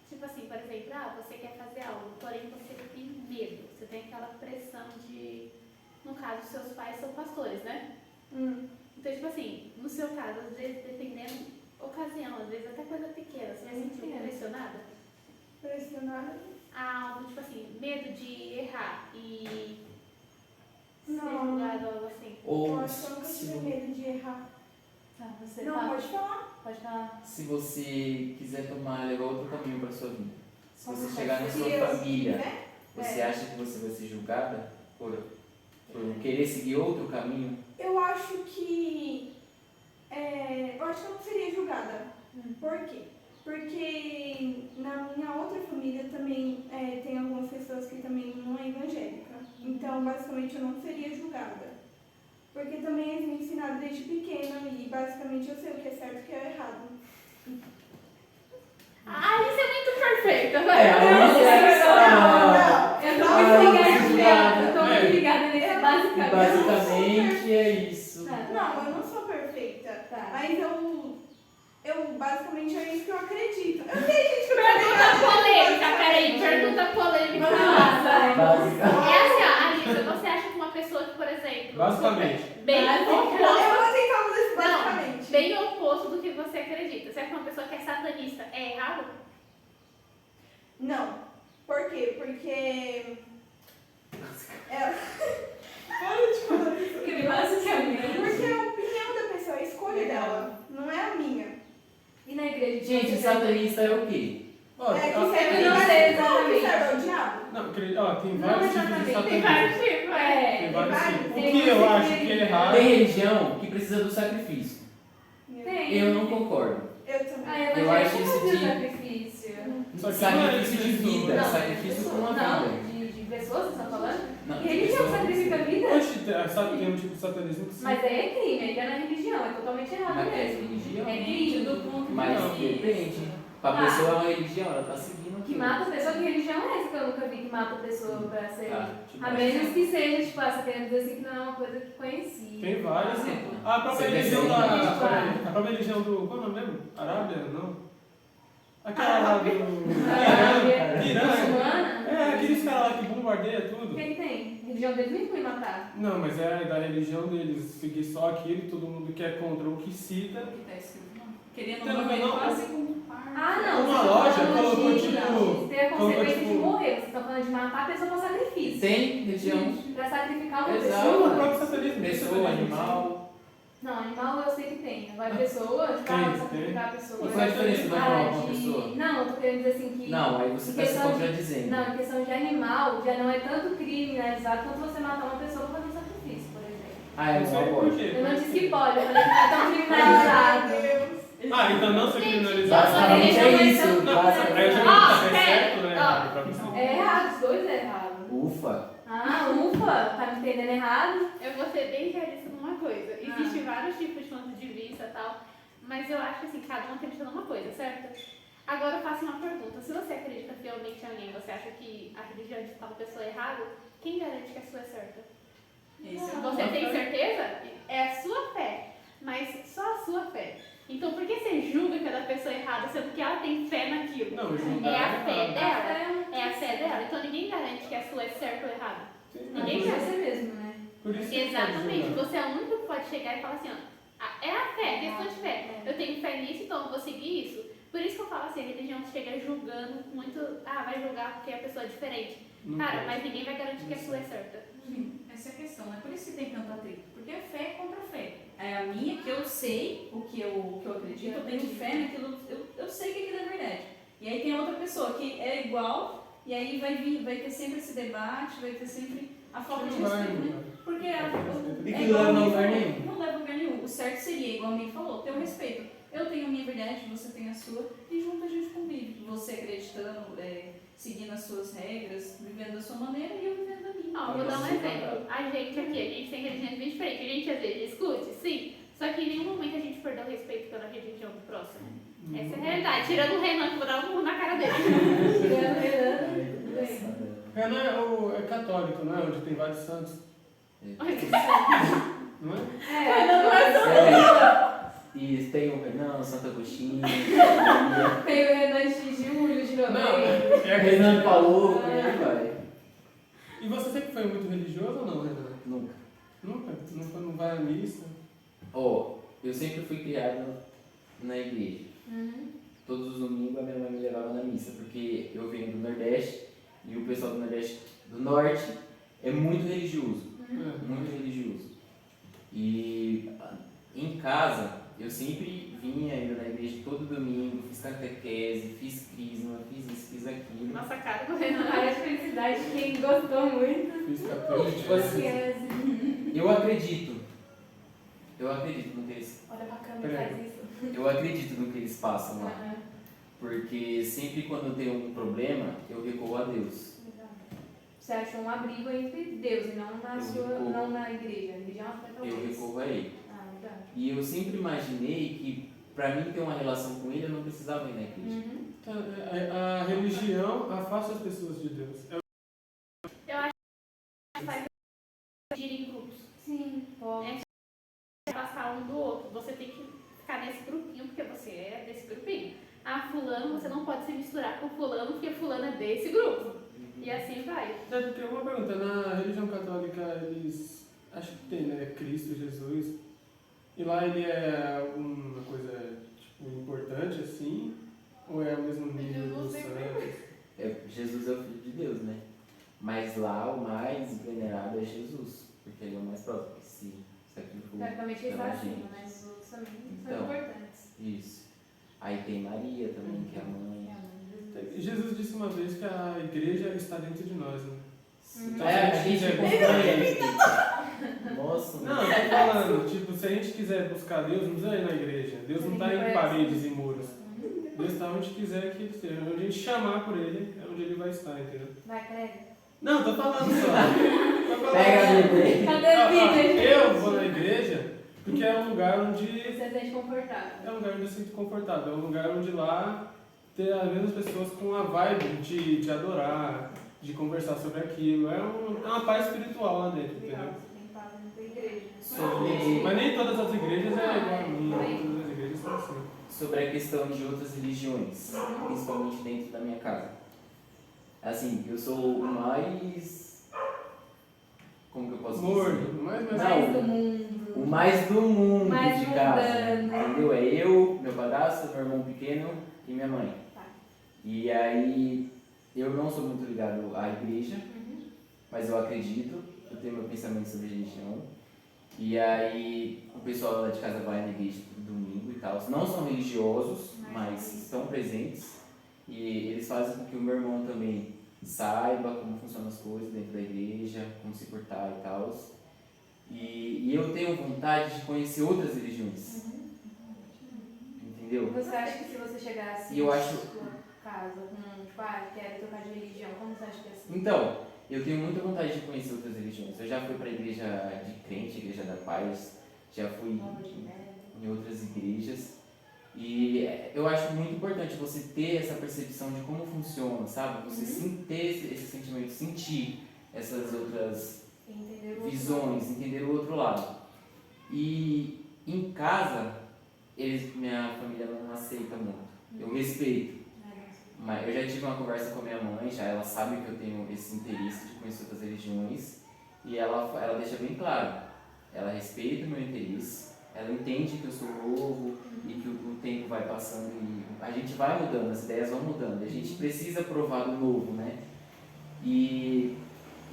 F: Tipo assim, por exemplo, você quer fazer algo, porém você tem medo. Você tem aquela pressão de, no caso, seus pais são pastores, né? Então, tipo assim, no seu caso, às vezes, dependendo ocasião, às vezes até coisa pequena, você já se sentiu pressionada?
A: Pressionada?
F: A algo, tipo assim, medo de errar e ser
A: Não.
F: julgado, algo assim.
A: Eu
D: Ou
A: acho que eu nunca
D: se,
A: tive medo de errar.
C: Tá, você
A: Não,
C: fala.
A: pode falar.
C: Pode falar.
D: se você quiser levar outro caminho para sua vida, se
C: Como
D: você
C: pode
D: chegar na
C: ser?
D: sua família,
A: Né?
D: você acha que você vai ser julgada por querer seguir outro caminho?
A: Eu acho que. Eu acho que eu não seria julgada. Por quê? Porque na minha outra família também tem algumas pessoas que também não é evangélica. Então, basicamente, eu não seria julgada. Porque também eles me ensinaram desde pequena e basicamente eu sei o que é certo e o que é errado.
F: Isso é muito perfeito,
C: Eu tô
D: Ah,
C: muito
D: eu
C: ligada, eu tô
B: É.
C: muito ligada nesse basicamente.
D: Basicamente é isso.
C: Tá,
A: Não, eu não sou perfeita.
C: tá.
A: Mas eu basicamente é isso que eu acredito. Eu sei, gente, que eu
F: Pergunta polêmica, peraí, pergunta polêmica.
C: Vai.
D: Basicamente.
F: É assim, ó, Alissa, você acha que uma pessoa que, por exemplo,
B: Basicamente.
F: bem
A: Eu
F: oposto,
A: vou aceitar desse basicamente.
F: bem oposto do que você acredita. Você acha que uma pessoa que é satanista é errado?
A: Não. Por quê? Porque.
C: Porque basicamente.
A: Porque é a opinião da pessoa, a escolha dela, não é a minha.
C: E na igreja?
D: Gente,
C: você
D: satanista é o quê?
B: Ó,
A: É que
B: ó,
A: serve
C: eu não
A: mas
C: sei
A: não, que
C: exatamente.
A: serve ao diabo.
B: não, tem
C: Não
B: vários tipos de
C: exatamente,
F: Tem
B: satanismo.
F: vários tipos,
C: É,
B: Tem vários
A: vários.
B: tipos. O
C: Tem
B: que eu
C: você
B: acho
C: que
B: que é
C: é
B: errado.
D: Tem religião que precisa do sacrifício.
C: Tem.
D: Eu não concordo.
A: Eu também.
C: Ah,
D: Eu acho
C: isso
D: isso de-
C: sacrifício.
B: Só que não é
D: Sacrifício de vida,
C: Não,
D: sacrifício com uma
C: não,
D: vida.
C: de pessoas, vocês estão falando?
D: Não,
C: Que religião
D: pessoa-
C: sacrifica a vida?
B: Oxe, sabe, tem um tipo de satanismo que sim.
C: Mas aí é crime, aí já não é religião, é totalmente errado
D: Mas é
C: mesmo.
D: religião?
C: É crime.
E: do ponto
D: Mas
B: Não.
D: depende. Pra
C: Ah.
D: pessoa é uma religião, ela tá seguindo
C: Que
D: aquilo.
C: mata a pessoa, que religião é essa que eu nunca vi que mata a pessoa pra ser.
D: Tá, tipo,
C: A menos que seja, tipo, essa querendo dizer assim que não é uma coisa que conheci.
B: Tem várias.
D: Exemplo.
B: A própria
D: Você
B: religião
D: pensa
B: da.
D: em-
B: A própria religião do. Qual é o nome mesmo? Arábia? Não. Aquela lá do.
C: Arábia.
B: Irã.
C: Muçulmana?
B: É, aqueles caras lá que bombardeia
C: O
B: tudo.
C: que que tem? A religião deles nem foi matar.
B: Não, mas é da religião deles. Seguir só aquilo, todo mundo que é contra o que cita.
E: O que tá escrito, não. Querendo
B: Então,
E: ou não, é
B: não.
E: quase como um par.
C: Ah, não.
B: Uma
C: vocês
B: loja
C: estão falando
B: colocou,
C: de,
B: tipo,
C: não, de ter a
B: colocou,
C: consequência
B: tipo-
C: de morrer. Vocês estão falando de matar a pessoa pra sacrifício.
D: Tem religião,
C: Pra sacrificar uma
D: Exato.
B: Não, o
C: pessoa.
B: próprio satanismo.
D: pessoa, animal.
C: Não, animal eu sei que tem. Vai pessoa, tipo,
B: Tem,
C: sacrificar a pessoa.
D: E qual é a diferença do animal com a
C: de-
D: pessoa?
C: Não, eu tô querendo dizer assim que.
D: Não, aí você
C: em
D: tá se
C: questão de-
D: contradizendo.
C: Não, em questão de animal, já não é tanto criminalizado quanto você matar uma pessoa pra fazer um sacrifício, por exemplo.
D: Ah, é
B: Não sei
D: uma
B: por
D: boa.
B: quê.
C: Eu não disse que pode, eu falei que não é tão criminalizado.
A: Ai, meu Deus.
B: Ah, então não ser criminalizado.
D: Basicamente é isso.
B: Não, aí eu já
F: Ó,
B: é
F: pera,
B: certo, né?
F: ó.
B: Pra você.
C: É errado, os dois é errado.
D: Ufa.
C: Ah, ufa, tá me entendendo errado?
F: Eu vou ser bem realista numa coisa. Existem vários tipos de pontos de vista e tal, mas eu acho que assim, cada um acredita numa coisa, certo? Agora eu faço uma pergunta. Se você acredita fielmente em alguém, você acha que a religião de tal pessoa é errada, quem garante que a sua é certa?
E: Esse é o
F: Você tem certeza? É a sua fé, mas só a sua fé. Então por
B: não, julgar
F: É a
B: errado.
F: fé dela. É a fé dela. Então ninguém garante que a sua é certa ou errada.
B: Sim,
F: Ninguém
B: mas
F: quer
C: você mesmo, né?
B: por isso que
F: Exatamente.
B: pode julgar.
F: Você é o único que pode chegar e falar assim, ó, é a fé, questão de fé. Eu tenho fé nisso, então eu vou seguir isso. Por isso que eu falo assim, a religião chega julgando muito, vai julgar porque a pessoa é diferente.
B: Não
F: Cara,
B: pode.
F: mas ninguém vai garantir que a sua é certa.
E: Sim, essa é a questão, né? Por isso que tem tanto atrito. Porque é fé contra fé. É a minha, que eu sei o que eu acredito, eu tenho fé naquilo, eu sei que aquilo é verdade. E aí tem outra pessoa que é igual, e aí vai ter sempre esse debate, vai ter sempre a falta de
B: Não vai,
E: respeito,
B: não
E: né?
B: vai.
E: Porque
D: E que
E: igual
D: leva
E: o
D: a
E: Mico
D: lugar
E: falou,
D: nenhum.
E: não leva a lugar nenhum. O certo seria, igual o Mico falou, ter o respeito. Eu tenho a minha verdade, você tem a sua, e junto a gente convive. Você acreditando, seguindo as suas regras, vivendo da sua maneira, e eu vivendo a minha.
F: Ó, vou dar um exemplo. A gente aqui, a gente tem religiões bem diferentes. A gente às vezes discute, sim. Só que em nenhum momento a gente perdeu o respeito pela religião do próximo. Essa é a realidade. Tirando o Renan, que eu vou dar um murro na cara dele.
C: Tirando o Renan, tudo bem.
D: Engraçado.
B: Renan é católico, não é? Onde tem vários santos,
F: Olha que sério.
B: não é?
D: E tem o Renan, o Santo Agostinho,
C: Tem o Renan de julho, de
B: Não,
C: novembro.
B: é a
D: Renan
B: questão.
D: Paulo, por aí vai.
B: E você sempre foi muito religioso ou não, Renan?
D: Nunca.
B: Nunca? Não vai à missa?
D: Eu sempre fui criado na igreja. Todos os domingos a minha mãe me levava na missa, porque eu venho do Nordeste e o pessoal do Nordeste, do Norte, é muito religioso. Muito religioso. E em casa, eu sempre vinha indo na igreja todo domingo, fiz catequese, fiz crisma, fiz isso, fiz aquilo.
F: Nossa cara do Renan.
C: Área de felicidade, quem gostou muito.
B: Fiz
D: E,
B: católico.
D: tipo assim,
C: Esquece.
D: eu acredito no que eles,
C: Olha pra câmera, faz isso.
D: eu acredito no que eles passam lá.
C: Aham.
D: Porque sempre quando eu tenho algum problema, eu recorro a Deus.
C: Você achou um abrigo entre Deus e não na,
D: Eu
C: não na igreja. A religião é pra
D: Eu
C: Deus.
D: recorro a Ele.
C: Ah, legal.
D: E eu sempre imaginei que pra mim ter uma relação com Ele, eu não precisava ir na igreja.
B: Então, a religião afasta as pessoas de Deus.
F: Faz agir em grupos.
C: Sim, pode.
F: Passar um do outro. Você tem que ficar nesse grupinho porque você é desse grupinho. Fulano, você não pode se misturar com fulano porque fulano é desse grupo. E assim vai.
B: Eu tenho uma pergunta. Na religião católica, eles... Acho que tem, né? Cristo, Jesus. E lá ele é alguma coisa, tipo, importante, assim? Ou é o mesmo nível dos santos?
D: Jesus é o Filho de Deus, né? Mas lá o mais venerado é Jesus, porque ele é o mais próximo. Se sacrificou
C: Praticamente ele está
D: pela
C: acima,
D: gente.
C: mas os outros também
D: Então.
C: são importantes.
D: Isso. Aí tem Maria também, que é a mãe.
B: Jesus disse uma vez que a igreja está dentro de nós, né? Então,
D: A
B: se a gente
D: gente
B: quiser
D: constrói. Nossa,
B: Não, eu tô falando, tipo, se a gente quiser buscar Deus, não precisa ir na igreja. Deus não está em paredes e muros. Deus está onde quiser que ele esteja. Onde a gente chamar por ele, é onde ele vai estar, entendeu?
C: Vai, prega.
B: Não, tô falando só. Tô falando.
D: Pega a Bíblia.
C: Cadê a Bíblia?
B: Eu vou na igreja porque é um lugar onde
C: Você se sente confortável.
B: é um lugar onde eu sinto confortável. É um lugar onde lá ter as mesmas pessoas com a vibe de adorar, de conversar sobre aquilo. É uma paz espiritual lá dentro,
C: Legal,
B: entendeu?
C: você tem paz na tua igreja.
D: Sobre,
B: Mas nem todas as igrejas é igual a minha. Todas as igrejas são assim.
D: sobre a questão de outras religiões, principalmente dentro da minha casa. Assim, eu sou o mais... Como que eu posso dizer?
B: Morno, mas
D: Não.
C: Mais do mundo.
D: O mais do mundo
C: Mais
D: de casa.
C: mundano.
D: Entendeu? É eu, meu padrasto, meu irmão pequeno e minha mãe.
C: Tá.
D: E aí, eu não sou muito ligado à igreja, mas eu acredito, eu tenho meu pensamento sobre religião. E aí, o pessoal lá de casa vai na igreja todo domingo e tal. Não são religiosos, mas estão presentes. E eles fazem com que o meu irmão também saiba como funcionam as coisas dentro da igreja, como se portar e tal. E eu tenho vontade de conhecer outras religiões. Entendeu?
C: Você acha que se você chegasse
D: E eu
C: na
D: acho-
C: sua casa com, tipo, quero trocar de religião, como você acha que é assim?
D: Então, eu tenho muita vontade de conhecer outras religiões. Eu já fui para a igreja de crente, igreja da paz, já fui em outras igrejas. E eu acho muito importante você ter essa percepção de como funciona, sabe? Você ter esse sentimento, sentir essas outras
C: Entendeu?
D: visões, entender o outro lado. E em casa, minha família não aceita muito. Eu respeito, Mas eu já tive uma conversa com a minha mãe, já ela sabe que eu tenho esse interesse de conhecer outras religiões e ela deixa bem claro, ela respeita o meu interesse, ela entende que eu sou novo e que o tempo vai passando e a gente vai mudando, as ideias vão mudando, a gente precisa provar do novo, né? E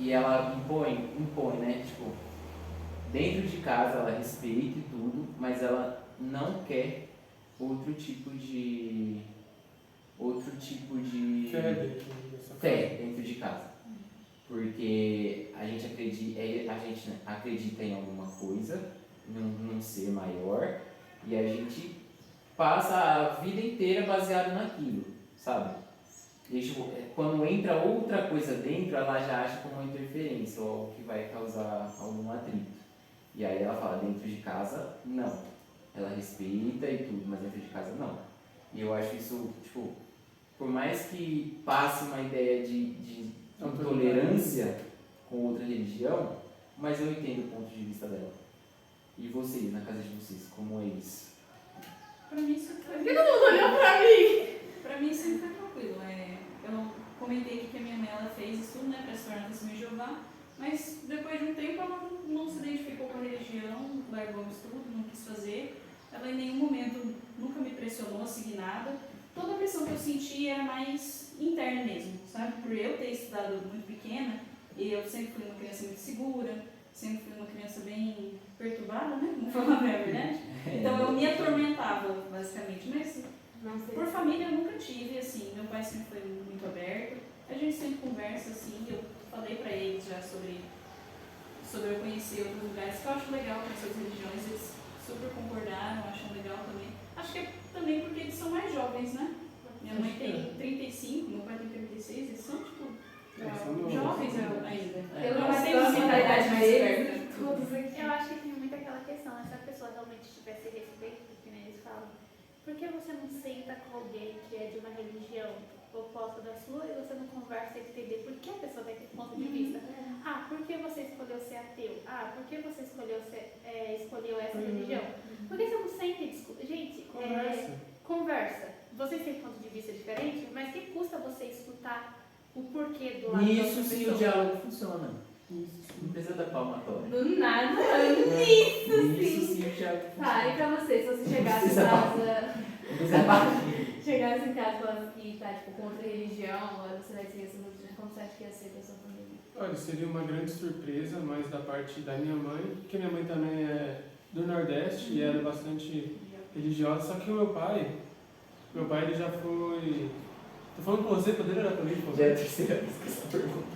D: ela impõe, né? Tipo, dentro de casa ela respeita e tudo, mas ela não quer outro tipo de fé dentro de casa. Porque a gente acredita em alguma coisa, num ser maior, e a gente passa a vida inteira baseado naquilo, sabe? E, tipo, quando entra outra coisa dentro, ela já acha como uma interferência ou algo que vai causar algum atrito. E aí ela fala, dentro de casa, não. Ela respeita e tudo, mas dentro de casa, não. E eu acho isso, tipo, por mais que passe uma ideia de intolerância com outra religião, mas eu entendo o ponto de vista dela. E vocês, na casa de vocês, como é isso?
E: Pra mim sempre foi.
F: Por que todo mundo olhou pra mim?
E: Pra mim sempre foi tranquilo. Eu comentei aqui que a minha mãe ela fez isso tudo, né, pra se tornar testemunha de Jeová, mas depois de um tempo ela não se identificou com a religião, largou o estudo, não quis fazer. Ela em nenhum momento nunca me pressionou a seguir nada. Toda a pressão que eu senti era mais interna mesmo, sabe? Por eu ter estudado muito pequena, e eu sempre fui uma criança muito segura, sempre fui uma criança bem perturbada, né? Vamos falar a verdade. Então eu me atormentava, basicamente. Mas
C: Não sei.
E: por família eu nunca tive, assim. Meu pai sempre foi muito aberto. A gente sempre conversa, assim. Eu falei pra eles já sobre eu conhecer outros lugares, que eu acho legal conhecer as religiões. Eles super concordaram, acham legal também. Acho que é também porque eles são mais jovens, né? Minha mãe tem 35, meu pai tem 36, eles são, tipo, jovens ainda.
C: Pelo
E: Não
C: menos
E: sei
C: a
E: se
C: mentalidade
E: mais
C: deles,
E: aberta.
C: todos aqui.
F: Eu acho que tem muito aquela questão, né? Se a pessoa realmente tivesse respeito, que nem eles falam, por que você não senta com alguém que é de uma religião oposta da sua e você não conversa e entender por que a pessoa tem aquele ponto de vista? Ah, por que você escolheu ser ateu? Ah, por que você escolheu essa religião? Por que você não senta e discute? Gente, conversa. Vocês têm ponto de vista diferente, mas que custa você escutar o porquê do lado da
D: Nisso
F: outra
D: sim
F: pessoa?
D: o diálogo funciona. Não precisa dar palmatória.
C: Do nada,
D: Nisso sim o diálogo funciona.
C: Tá, e pra você, se você chegasse em
D: Precisa
C: casa,
D: Não precisa bater.
C: chegasse em casa falando que tá tipo com outra religião, agora você vai seguir essa religião, como você acha que ia ser pra sua família?
B: Olha, seria uma grande surpresa, mas da parte da minha mãe, porque minha mãe também é do Nordeste e ela é bastante religiosa, só que o meu pai ele já foi... Tô falando com você, poderia olhar pra mim, por favor?
D: Já é a terceira vez que essa pergunta.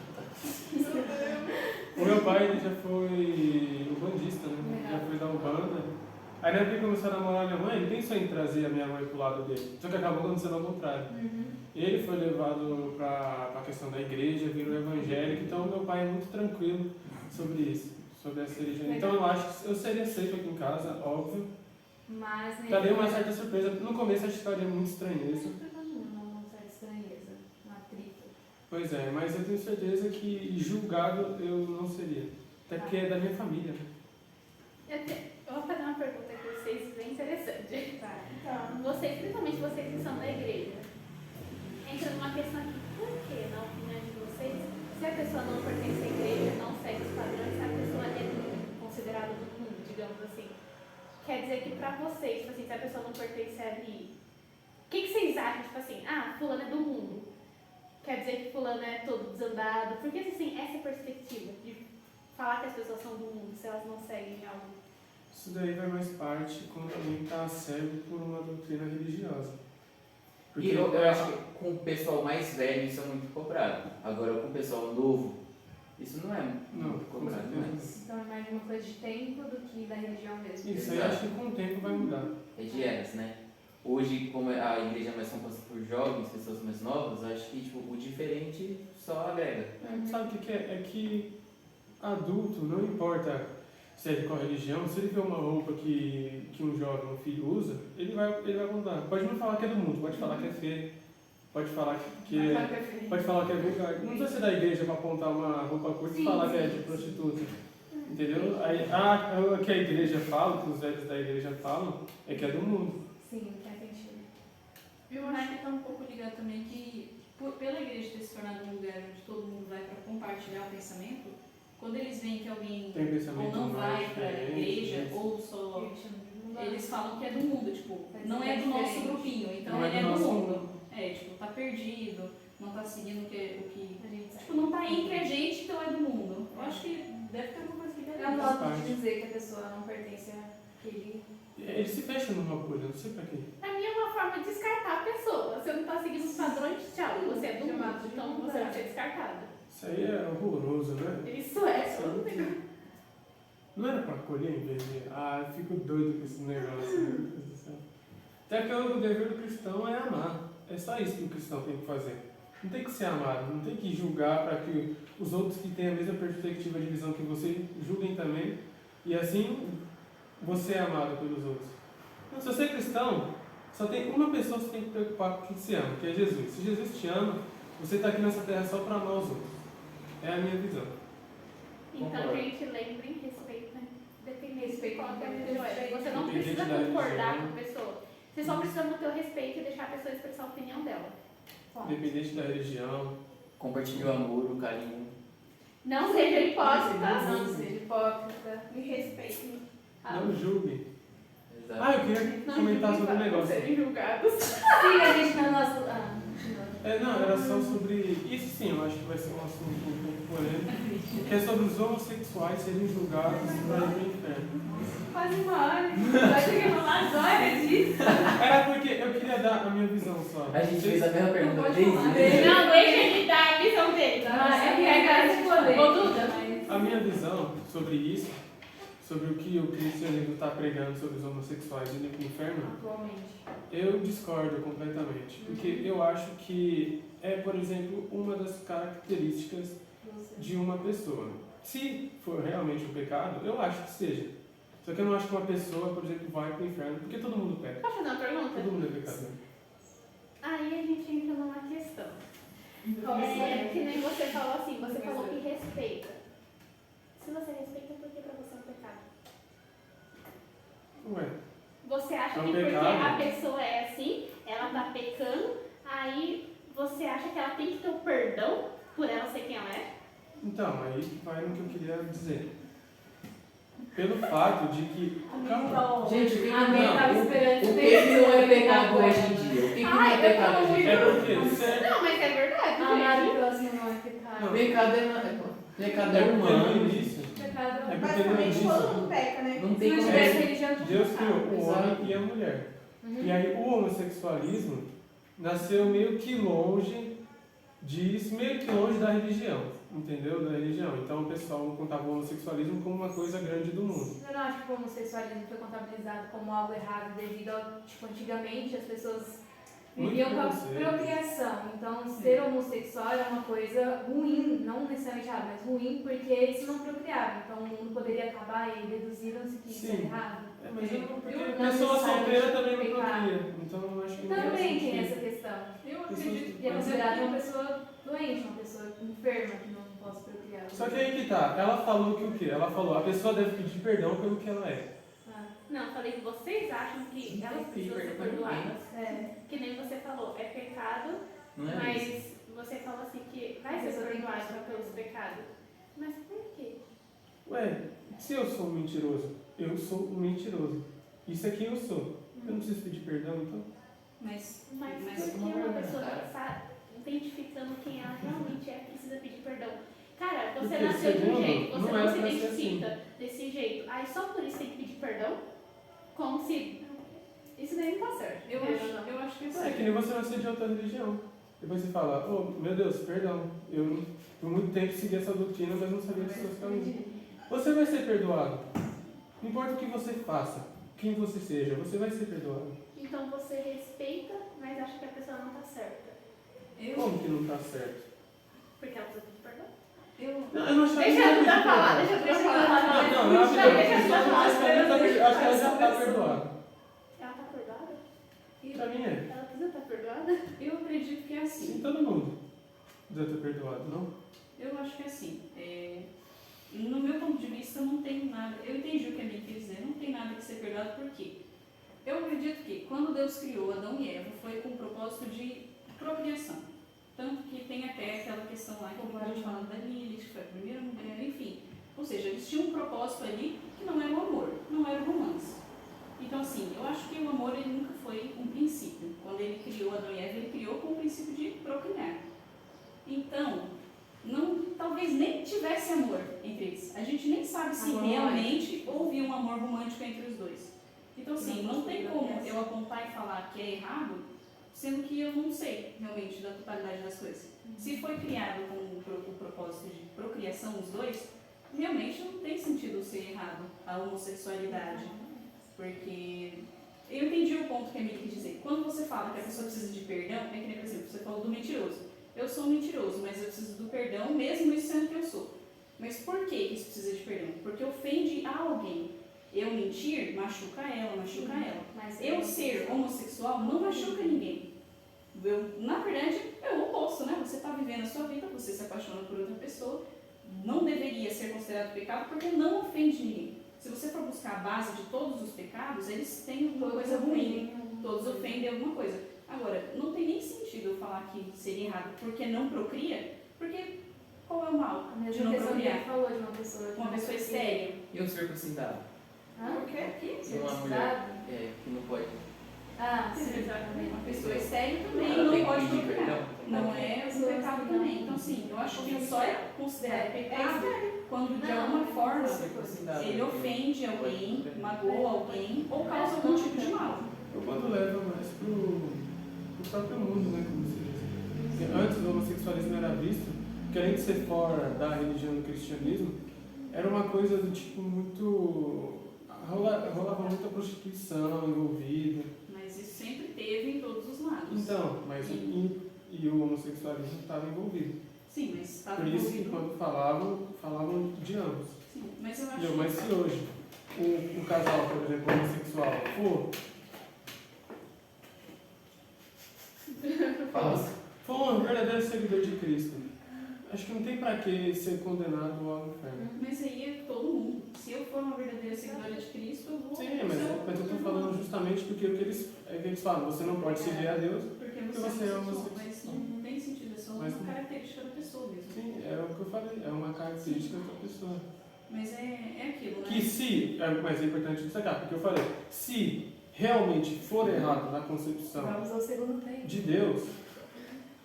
B: O meu pai ele já foi ubandista, né? Já foi da Umbanda. Aí na época que começou a namorar minha mãe, ele pensou em trazer a minha mãe pro lado dele. Só que acabou acontecendo ao contrário. Ele foi levado pra questão da igreja, virou evangélico, então meu pai é muito tranquilo sobre isso, sobre essa religião. Então eu acho que eu seria aceito aqui em casa, óbvio.
C: Mas
B: Daria uma certa surpresa. No começo acho que estaria muito estranheza.
C: Uma certa estranheza, um atrito.
B: Pois é, mas eu tenho certeza que julgado eu não seria. Até porque é da minha família.
F: Eu vou fazer uma pergunta aqui pra vocês bem interessante.
A: Tá.
F: Vocês, principalmente vocês que são da igreja, entra numa questão aqui, por que, na opinião de vocês, se a pessoa não pertence à igreja, não segue os padrões, a pessoa é considerada do mundo, digamos assim? Quer dizer que pra vocês, tipo assim, se a pessoa não pertence ali, o que vocês acham, tipo assim, fulano é do mundo? Quer dizer que fulano é todo desandado? Porque, assim, essa perspectiva de falar que as pessoas são do mundo, se elas não seguem algo.
B: Isso daí vai mais parte quando alguém está cego por uma doutrina religiosa.
D: E eu acho que com o pessoal mais velho isso é muito cobrado. Agora com o pessoal novo, isso não é muito
B: com
D: cobrado.
B: certeza.
D: Mas
C: Então é mais de uma coisa de tempo do que da religião mesmo.
B: Isso aí acho que com o tempo vai mudar.
D: é de eras, né? Hoje, como a igreja é mais composta por jovens, pessoas mais novas, eu acho que tipo, o diferente só agrega.
B: Sabe o que é? É que adulto, não importa se é de qual religião, se ele vê uma roupa que um jovem, um filho usa, ele vai mudar. Pode não falar que é do mundo, pode falar que é feio, pode falar pode falar que é vulgar. Não precisa ser da igreja para apontar uma roupa curta e falar que é de prostituta. Entendeu? Aí, o que a igreja fala, o que os velhos da igreja falam, é que é do mundo.
C: Sim, faz sentido.
E: Eu acho que está um pouco ligado também que, pela igreja ter se tornado um lugar onde todo mundo vai para compartilhar o pensamento, quando eles veem que alguém
B: Tem pensamento
E: ou não vai
B: mais
E: para a
B: diferente,
E: igreja,
B: né?
E: ou só.
C: Eles chamam de mudar.
E: Eles falam que é do mundo, tipo,
C: Mas
E: não
C: é
E: é do nosso
C: diferente.
E: grupinho, então
B: Não é
E: ele é
B: do
E: do
B: nosso
E: mundo. É, tipo, tá perdido, não tá seguindo o que.
C: A gente sabe.
E: Tipo, não tá entre a gente, então é do mundo. Eu acho que deve ter alguma coisa que deve
C: É um
B: Faz
C: modo
B: parte.
C: de dizer que a pessoa não pertence àquele.
B: Ele se fecha numa bolha, não sei pra quê.
F: Pra mim é uma forma de descartar a pessoa. Você não tá seguindo os padrões, tchau. Você é do
C: Chamado
F: mundo,
C: de
F: então
C: mudar.
F: você vai ser descartado.
B: Isso aí é horroroso, né?
F: Isso é, eu não tenho.
B: Não era pra acolher em vez de. Ah, eu fico doido com esse negócio, meu Deus do céu. Até que o dever do cristão é amar. É só isso que o cristão tem que fazer. Não tem que ser amado, não tem que julgar para que os outros que têm a mesma perspectiva de visão que você julguem também. E assim você é amado pelos outros. Então, se você é cristão, só tem uma pessoa que você tem que preocupar que se ama, que é Jesus. Se Jesus te ama, você está aqui nessa terra só para amar os outros. É a minha visão.
F: Então,
D: Concordo.
F: gente, lembrem, respeitem, dependendo de
C: Respeito,
F: qual que é a
C: respeito.
F: religião. Você não
B: Independente
F: precisa
B: da
F: concordar
B: religião.
F: com a pessoa. Você só precisa manter o respeito e deixar a pessoa expressar a opinião dela.
B: Independente da religião.
D: Compartilhe o amor, o carinho.
F: Não seja hipócrita.
C: Não seja hipócrita.
A: Me respeitem.
B: Não julgue.
D: Exato.
B: Ah, eu queria comentar sobre um negócio.
F: serem julgados.
C: Siga a gente na nossa. Continua.
B: Não, era só sobre. Isso sim, eu acho que vai ser um assunto um pouco polêmico. Que é sobre os homossexuais serem julgados para ir pro inferno.
C: Quase uma hora. Vai chegar uma hora disso.
B: Era porque eu queria dar a minha visão só.
D: A gente fez a mesma pergunta
C: pode
D: desde
C: falar.
D: desde-
F: Não, deixa ele dar a visão dele.
C: Ah, é que é cara de poder.
F: Ô, Duda.
C: Mas-
B: A minha visão sobre isso, sobre o que o cristianismo está pregando sobre os homossexuais indo para o inferno,
C: Atualmente.
B: eu discordo completamente. Porque eu acho que é, por exemplo, uma das características
C: Você.
B: de uma pessoa. Se for realmente um pecado, eu acho que seja. Só que eu não acho que uma pessoa, por exemplo, vai para o inferno, porque todo mundo peca.
F: Posso fazer uma pergunta?
B: Todo mundo é pecador.
F: Aí a gente entra numa questão. Que nem você falou assim, você falou que respeita. Se você respeita, por que pra você é um pecado?
B: Ué,
F: Você acha
B: É um
F: que porque
B: pecado.
F: a pessoa é assim, ela tá pecando, aí você acha que ela tem que ter o perdão por ela ser quem ela é?
B: então, aí vai no que eu queria dizer. Pelo fato de que. Calma.
D: Gente, o que
C: A minha tava
D: não,
C: esperando
D: o que não é pecado hoje em dia? O que não
F: Ai,
D: é
F: eu
D: pecado
F: falo
D: hoje em
B: É
D: dia?
B: porque você.
F: Não, mas é verdade,
C: Amar
F: gente.
C: o próximo não é pecado.
B: Não.
D: Pecado é
B: No
D: humano.
B: início,
C: Pecado
B: É
C: é
B: porque
A: Basicamente
B: não
A: todo
B: existe.
A: mundo peca, né?
D: Não
C: Se
D: tem
C: não
D: como.
C: tivesse religião, não
B: Deus
C: tinha
B: criou
C: pecado.
B: o homem e a mulher. E aí o homossexualismo nasceu meio que longe disso, meio que longe da religião, entendeu? Da religião. Então o pessoal contava o homossexualismo como uma coisa grande do mundo.
C: Eu não acho que o homossexualismo foi contabilizado como algo errado devido ao, tipo, antigamente as pessoas
B: Muito
C: viviam com a
B: preconceito.
C: procriação. Então, ser homossexual é uma coisa ruim, não necessariamente errada, mas ruim porque eles não procriavam. Então, o mundo poderia acabar e deduziram-se que isso
B: Sim.
C: era errado.
B: Mas eu não, porque
C: Eu não
B: pessoa solteira
C: necessariamente
B: também não
C: pecado.
B: procria. Então eu acho que não
C: Também
B: faz
C: tem
B: sentido.
C: essa questão.
E: Eu acredito
C: E é considerada uma pessoa doente, uma pessoa enferma que não pode procriar.
B: Só que aí que tá, ela falou que o quê? Ela falou, a pessoa deve pedir perdão pelo que ela é.
C: Ah,
F: Não, eu falei que vocês acham que elas precisam ser
D: perdão pra ninguém.
F: perdoadas.
C: é.
F: Que nem você falou, é pecado,
D: Não é
F: mas
D: isso.
F: você falou assim que vai ser perdoado pelos pecados. Mas por quê?
B: Ué, se eu sou um mentiroso, eu sou um mentiroso. Isso é quem eu sou. Eu não preciso pedir perdão, então?
E: Mas
F: Mas
E: Mas
F: por
D: uma
F: que uma
D: pergunta,
F: pessoa
D: cara.
F: que está identificando quem ela realmente é precisa pedir perdão? Cara, você
B: Porque,
F: nasceu de um
B: segundo,
F: jeito, você
B: não
F: não,
B: é
F: se
B: pra ser
F: identifica desse jeito. Aí só por isso tem que pedir perdão? Como se. Isso daí não tá certo.
E: eu acho que
B: É que nem você nascer de outra religião. Depois você fala, oh, meu Deus, perdão, eu por muito tempo segui essa doutrina, mas não sabia dos seus caminhos. Você vai ser perdoado. Não importa o que você faça, quem você seja, você vai ser perdoado.
F: Então você respeita, mas acha que a pessoa não tá certa.
B: Como que não tá certo?
F: Porque ela precisa pedir perdão.
B: Não, eu não acho que
F: Deixa
B: ela
F: a Duda
B: precisa
F: falar,
B: pedir
F: deixa a
B: perdão.
F: Duda falar.
B: Não, eu acho que
F: Não, deixa a Duda
B: ela
F: falar.
B: acho que ela já está perdoada.
F: Ela tá perdoada?
B: Pra mim é.
F: Ela precisa estar perdoada?
E: Eu acredito que é assim.
B: Sim, todo mundo deve ter perdoado, não?
E: Eu acho que é assim. No meu ponto de vista, não tem nada. Eu entendi o que a minha quis dizer. Não tem nada que ser perdoado, por quê? Eu acredito que quando Deus criou Adão e Eva foi com o propósito de procriação. Tanto que tem até aquela questão lá que a gente fala da Lilith, que foi a primeira mulher, enfim. Ou seja, eles tinham um propósito ali que não era o amor, não era o romance. Então, assim, eu acho que o amor ele nunca foi um princípio. Quando ele criou Adão e Eva, ele criou com o princípio de procriar. Então, talvez nem tivesse amor entre eles. A gente nem sabe se realmente houve um amor romântico entre os dois. Então, assim, não tem como eu apontar e falar que é errado, sendo que eu não sei realmente da totalidade das coisas. Se foi criado com o propósito de procriação os dois, realmente não tem sentido ser errado a homossexualidade. Porque eu entendi o ponto que a Emily quis dizer. Quando você fala que a pessoa precisa de perdão, é que nem, por exemplo, você falou do mentiroso. Eu sou um mentiroso, mas eu preciso do perdão mesmo isso sendo que eu sou. Mas por que isso precisa de perdão? Porque ofende a alguém. Eu mentir machuca ela, machuca ela. Mas eu ser homossexual não machuca ninguém. Na verdade, é o oposto, né? Você está vivendo a sua vida, você se apaixona por outra pessoa, não deveria ser considerado pecado porque não ofende ninguém. Se você for buscar a base de todos os pecados, eles têm alguma coisa ruim. Todos ofendem alguma coisa. Agora, não tem nem sentido eu falar que seria errado porque não procria, porque qual é o mal de não procriar?
C: Falou de uma pessoa
E: estéril.
D: E um circuncidado?
E: Por quê?
D: Uma mulher que não pode.
C: Ah, sim.
E: Uma pessoa estéril também
D: Ela
E: não
D: tem
E: pode
D: que pedir
E: procriar.
D: perdão?
E: Não é um pecado também. Então, assim, eu acho que só é considerado pecado quando de alguma forma ele ofende alguém, magoa alguém ou causa algum tipo de mal.
B: Eu quando leva mais pro próprio mundo, né, como se diz. Porque antes o homossexualismo era visto, que além de ser fora da religião do cristianismo, era uma coisa do tipo muito... rolava muita prostituição envolvida.
E: Mas isso sempre teve em todos os lados.
B: Então, mas e o homossexualismo estava envolvido.
E: Sim, mas estava
B: Por isso que
E: envolvido.
B: quando falavam de ambos.
E: Sim, mas eu acho
B: Mas se hoje o casal, por exemplo, homossexual for um verdadeiro seguidor de Cristo, acho que não tem pra que ser condenado ao inferno.
E: Mas aí é todo mundo. Se eu for uma verdadeira seguidora de Cristo, eu vou...
B: Sim, mas eu estou falando justamente porque o que eles falam, você não pode servir a Deus
E: porque
B: você é homossexual.
E: Mas não tem sentido, é só uma característica da pessoa mesmo.
B: Sim, é o que eu falei, é uma característica da pessoa.
E: Mas é aquilo, né?
B: Que se, mas é importante destacar, porque eu falei, se realmente for errado na concepção
C: Vamos ao segundo tempo.
B: de Deus,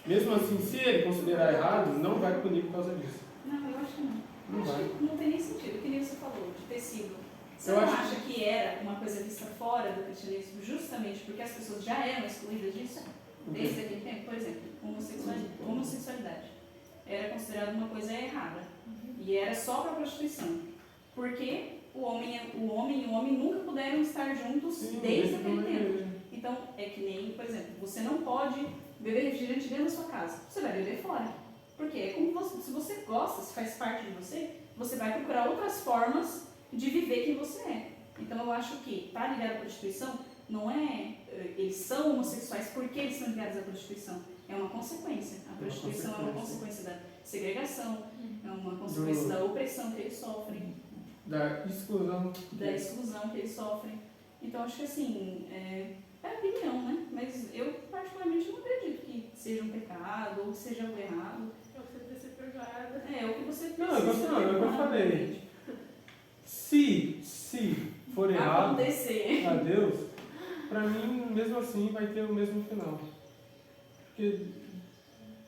B: mesmo assim, se ele considerar errado, não vai punir por causa disso.
E: Não, eu acho que não.
B: Não
E: Eu acho
B: vai.
E: que não tem nem sentido, que nem você falou, de ter sido. Você
B: Eu
E: não
B: acho-
E: acha que era uma coisa vista fora do cristianismo justamente porque as pessoas já eram excluídas disso? Desde aquele tempo, por exemplo, homossexualidade era considerada uma coisa errada e era só para prostituição, porque o homem e o homem nunca puderam estar juntos
B: Sim,
E: desde
B: mesmo
E: aquele
B: na
E: tempo.
B: igreja.
E: Então é que nem, por exemplo, você não pode beber refrigerante dentro da sua casa, você vai beber fora, porque é como se você gosta, se faz parte de você, você vai procurar outras formas de viver quem você é. Então eu acho que estar ligado à prostituição não é eles são homossexuais porque eles são ligados à prostituição. É uma consequência. A prostituição é uma consequência da segregação, é uma consequência da opressão que eles sofrem,
B: Da exclusão.
E: da exclusão que eles sofrem. Então acho que assim, é opinião, né? Mas eu particularmente não acredito que seja um pecado ou que seja algo errado.
F: Eu preciso ser perdoada.
E: É o que você precisa.
B: Não, é o que eu falei. Se for errado
E: acontecer.
B: a Deus, pra mim, mesmo assim, vai ter o mesmo final. Porque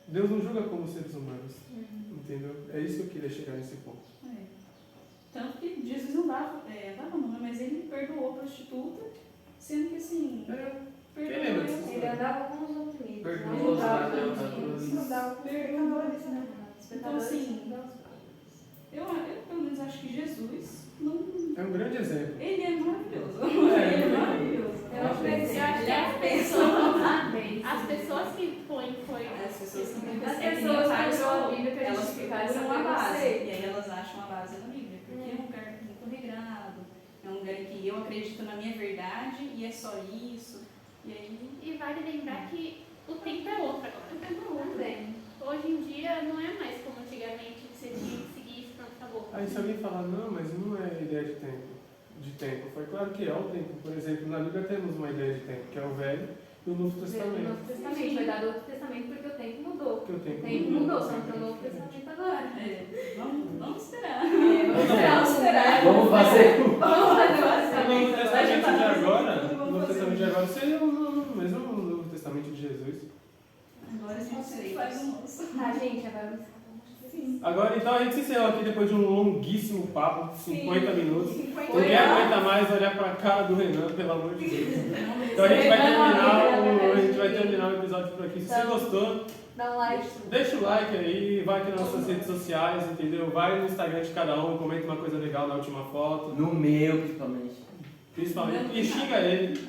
B: Deus não julga como seres humanos. Entendeu? É isso que eu queria chegar nesse ponto.
E: É. Tanto que Jesus não dava não, mas ele perdoou a prostituta, sendo que assim,
B: Quem lembra disso?
C: Ele andava com os oprimidos.
D: Perdoou os ladrões,
C: Não andava com os pecadores, né? Os
E: Então,
C: pecadores
E: assim,
C: não.
E: eu pelo menos acho que Jesus não.
B: É um grande exemplo.
E: Ele é maravilhoso.
B: É,
E: Ele é maravilhoso.
C: Eu acho que
F: Eu acho que as pessoas que põem foi.
E: As pessoas que
C: As
E: é que nem
C: pessoas
E: o Caio
C: que usam a
E: falou,
C: Bíblia pra
E: elas
C: justificar
E: procuram
C: essa
E: uma base.
C: preconceito.
E: E aí elas acham a base na Bíblia. Porque é um lugar muito regrado, é um lugar em que eu acredito na minha verdade e é só isso. E aí.
F: E vale lembrar que o tempo é outro agora.
E: O tempo é outro.
C: Também.
F: Hoje em dia não é mais como antigamente, que você tinha que seguir isso, pronto, acabou.
B: Aí se alguém falar, não, mas não é ideia de tempo. de tempo? Foi claro que é o tempo. Por exemplo, na Bíblia temos uma ideia de tempo, que é o Velho e o Novo
C: No
B: Testamento.
C: Novo Testamento, foi dado outro testamento porque o tempo mudou.
B: Que o tempo
C: O tempo mudou, só entrou no Novo Testamento agora.
E: Vamos esperar.
C: Vamos esperar.
D: Vamos fazer.
C: Vamos fazer o
B: O Novo Testamento de agora, o
A: Vamos
B: Novo
A: fazer.
B: Testamento de agora seria o mesmo Novo Testamento de Jesus.
E: Agora a gente faz o nosso.
C: Tá, gente, agora
A: Sim.
B: Agora, então, a gente se encerrou aqui depois de um longuíssimo papo, 50 minutos.
A: 50
B: Ninguém aguenta mais olhar pra cara do Renan, pelo amor de Deus. Então a gente vai terminar o episódio por aqui. Se você gostou,
C: dá um like.
B: deixa o like aí, vai aqui nas nossas redes sociais, entendeu? Vai no Instagram de cada um, comenta uma coisa legal na última foto.
D: No meu, principalmente.
B: Principalmente. E xinga ele.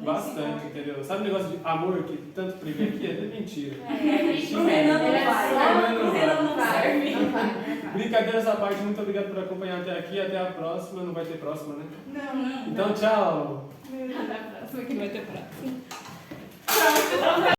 B: Bastante, entendeu? Sabe o negócio de amor que tanto prevê aqui? É mentira.
E: O Renan não vai. O Renan não serve.
C: Não vai.
B: Brincadeira essa parte, muito obrigado por acompanhar até aqui. Até a próxima, não vai ter próxima, né?
A: Não.
B: Então, tchau!
A: Meu Deus.
E: Até a próxima, que não vai ter prazo.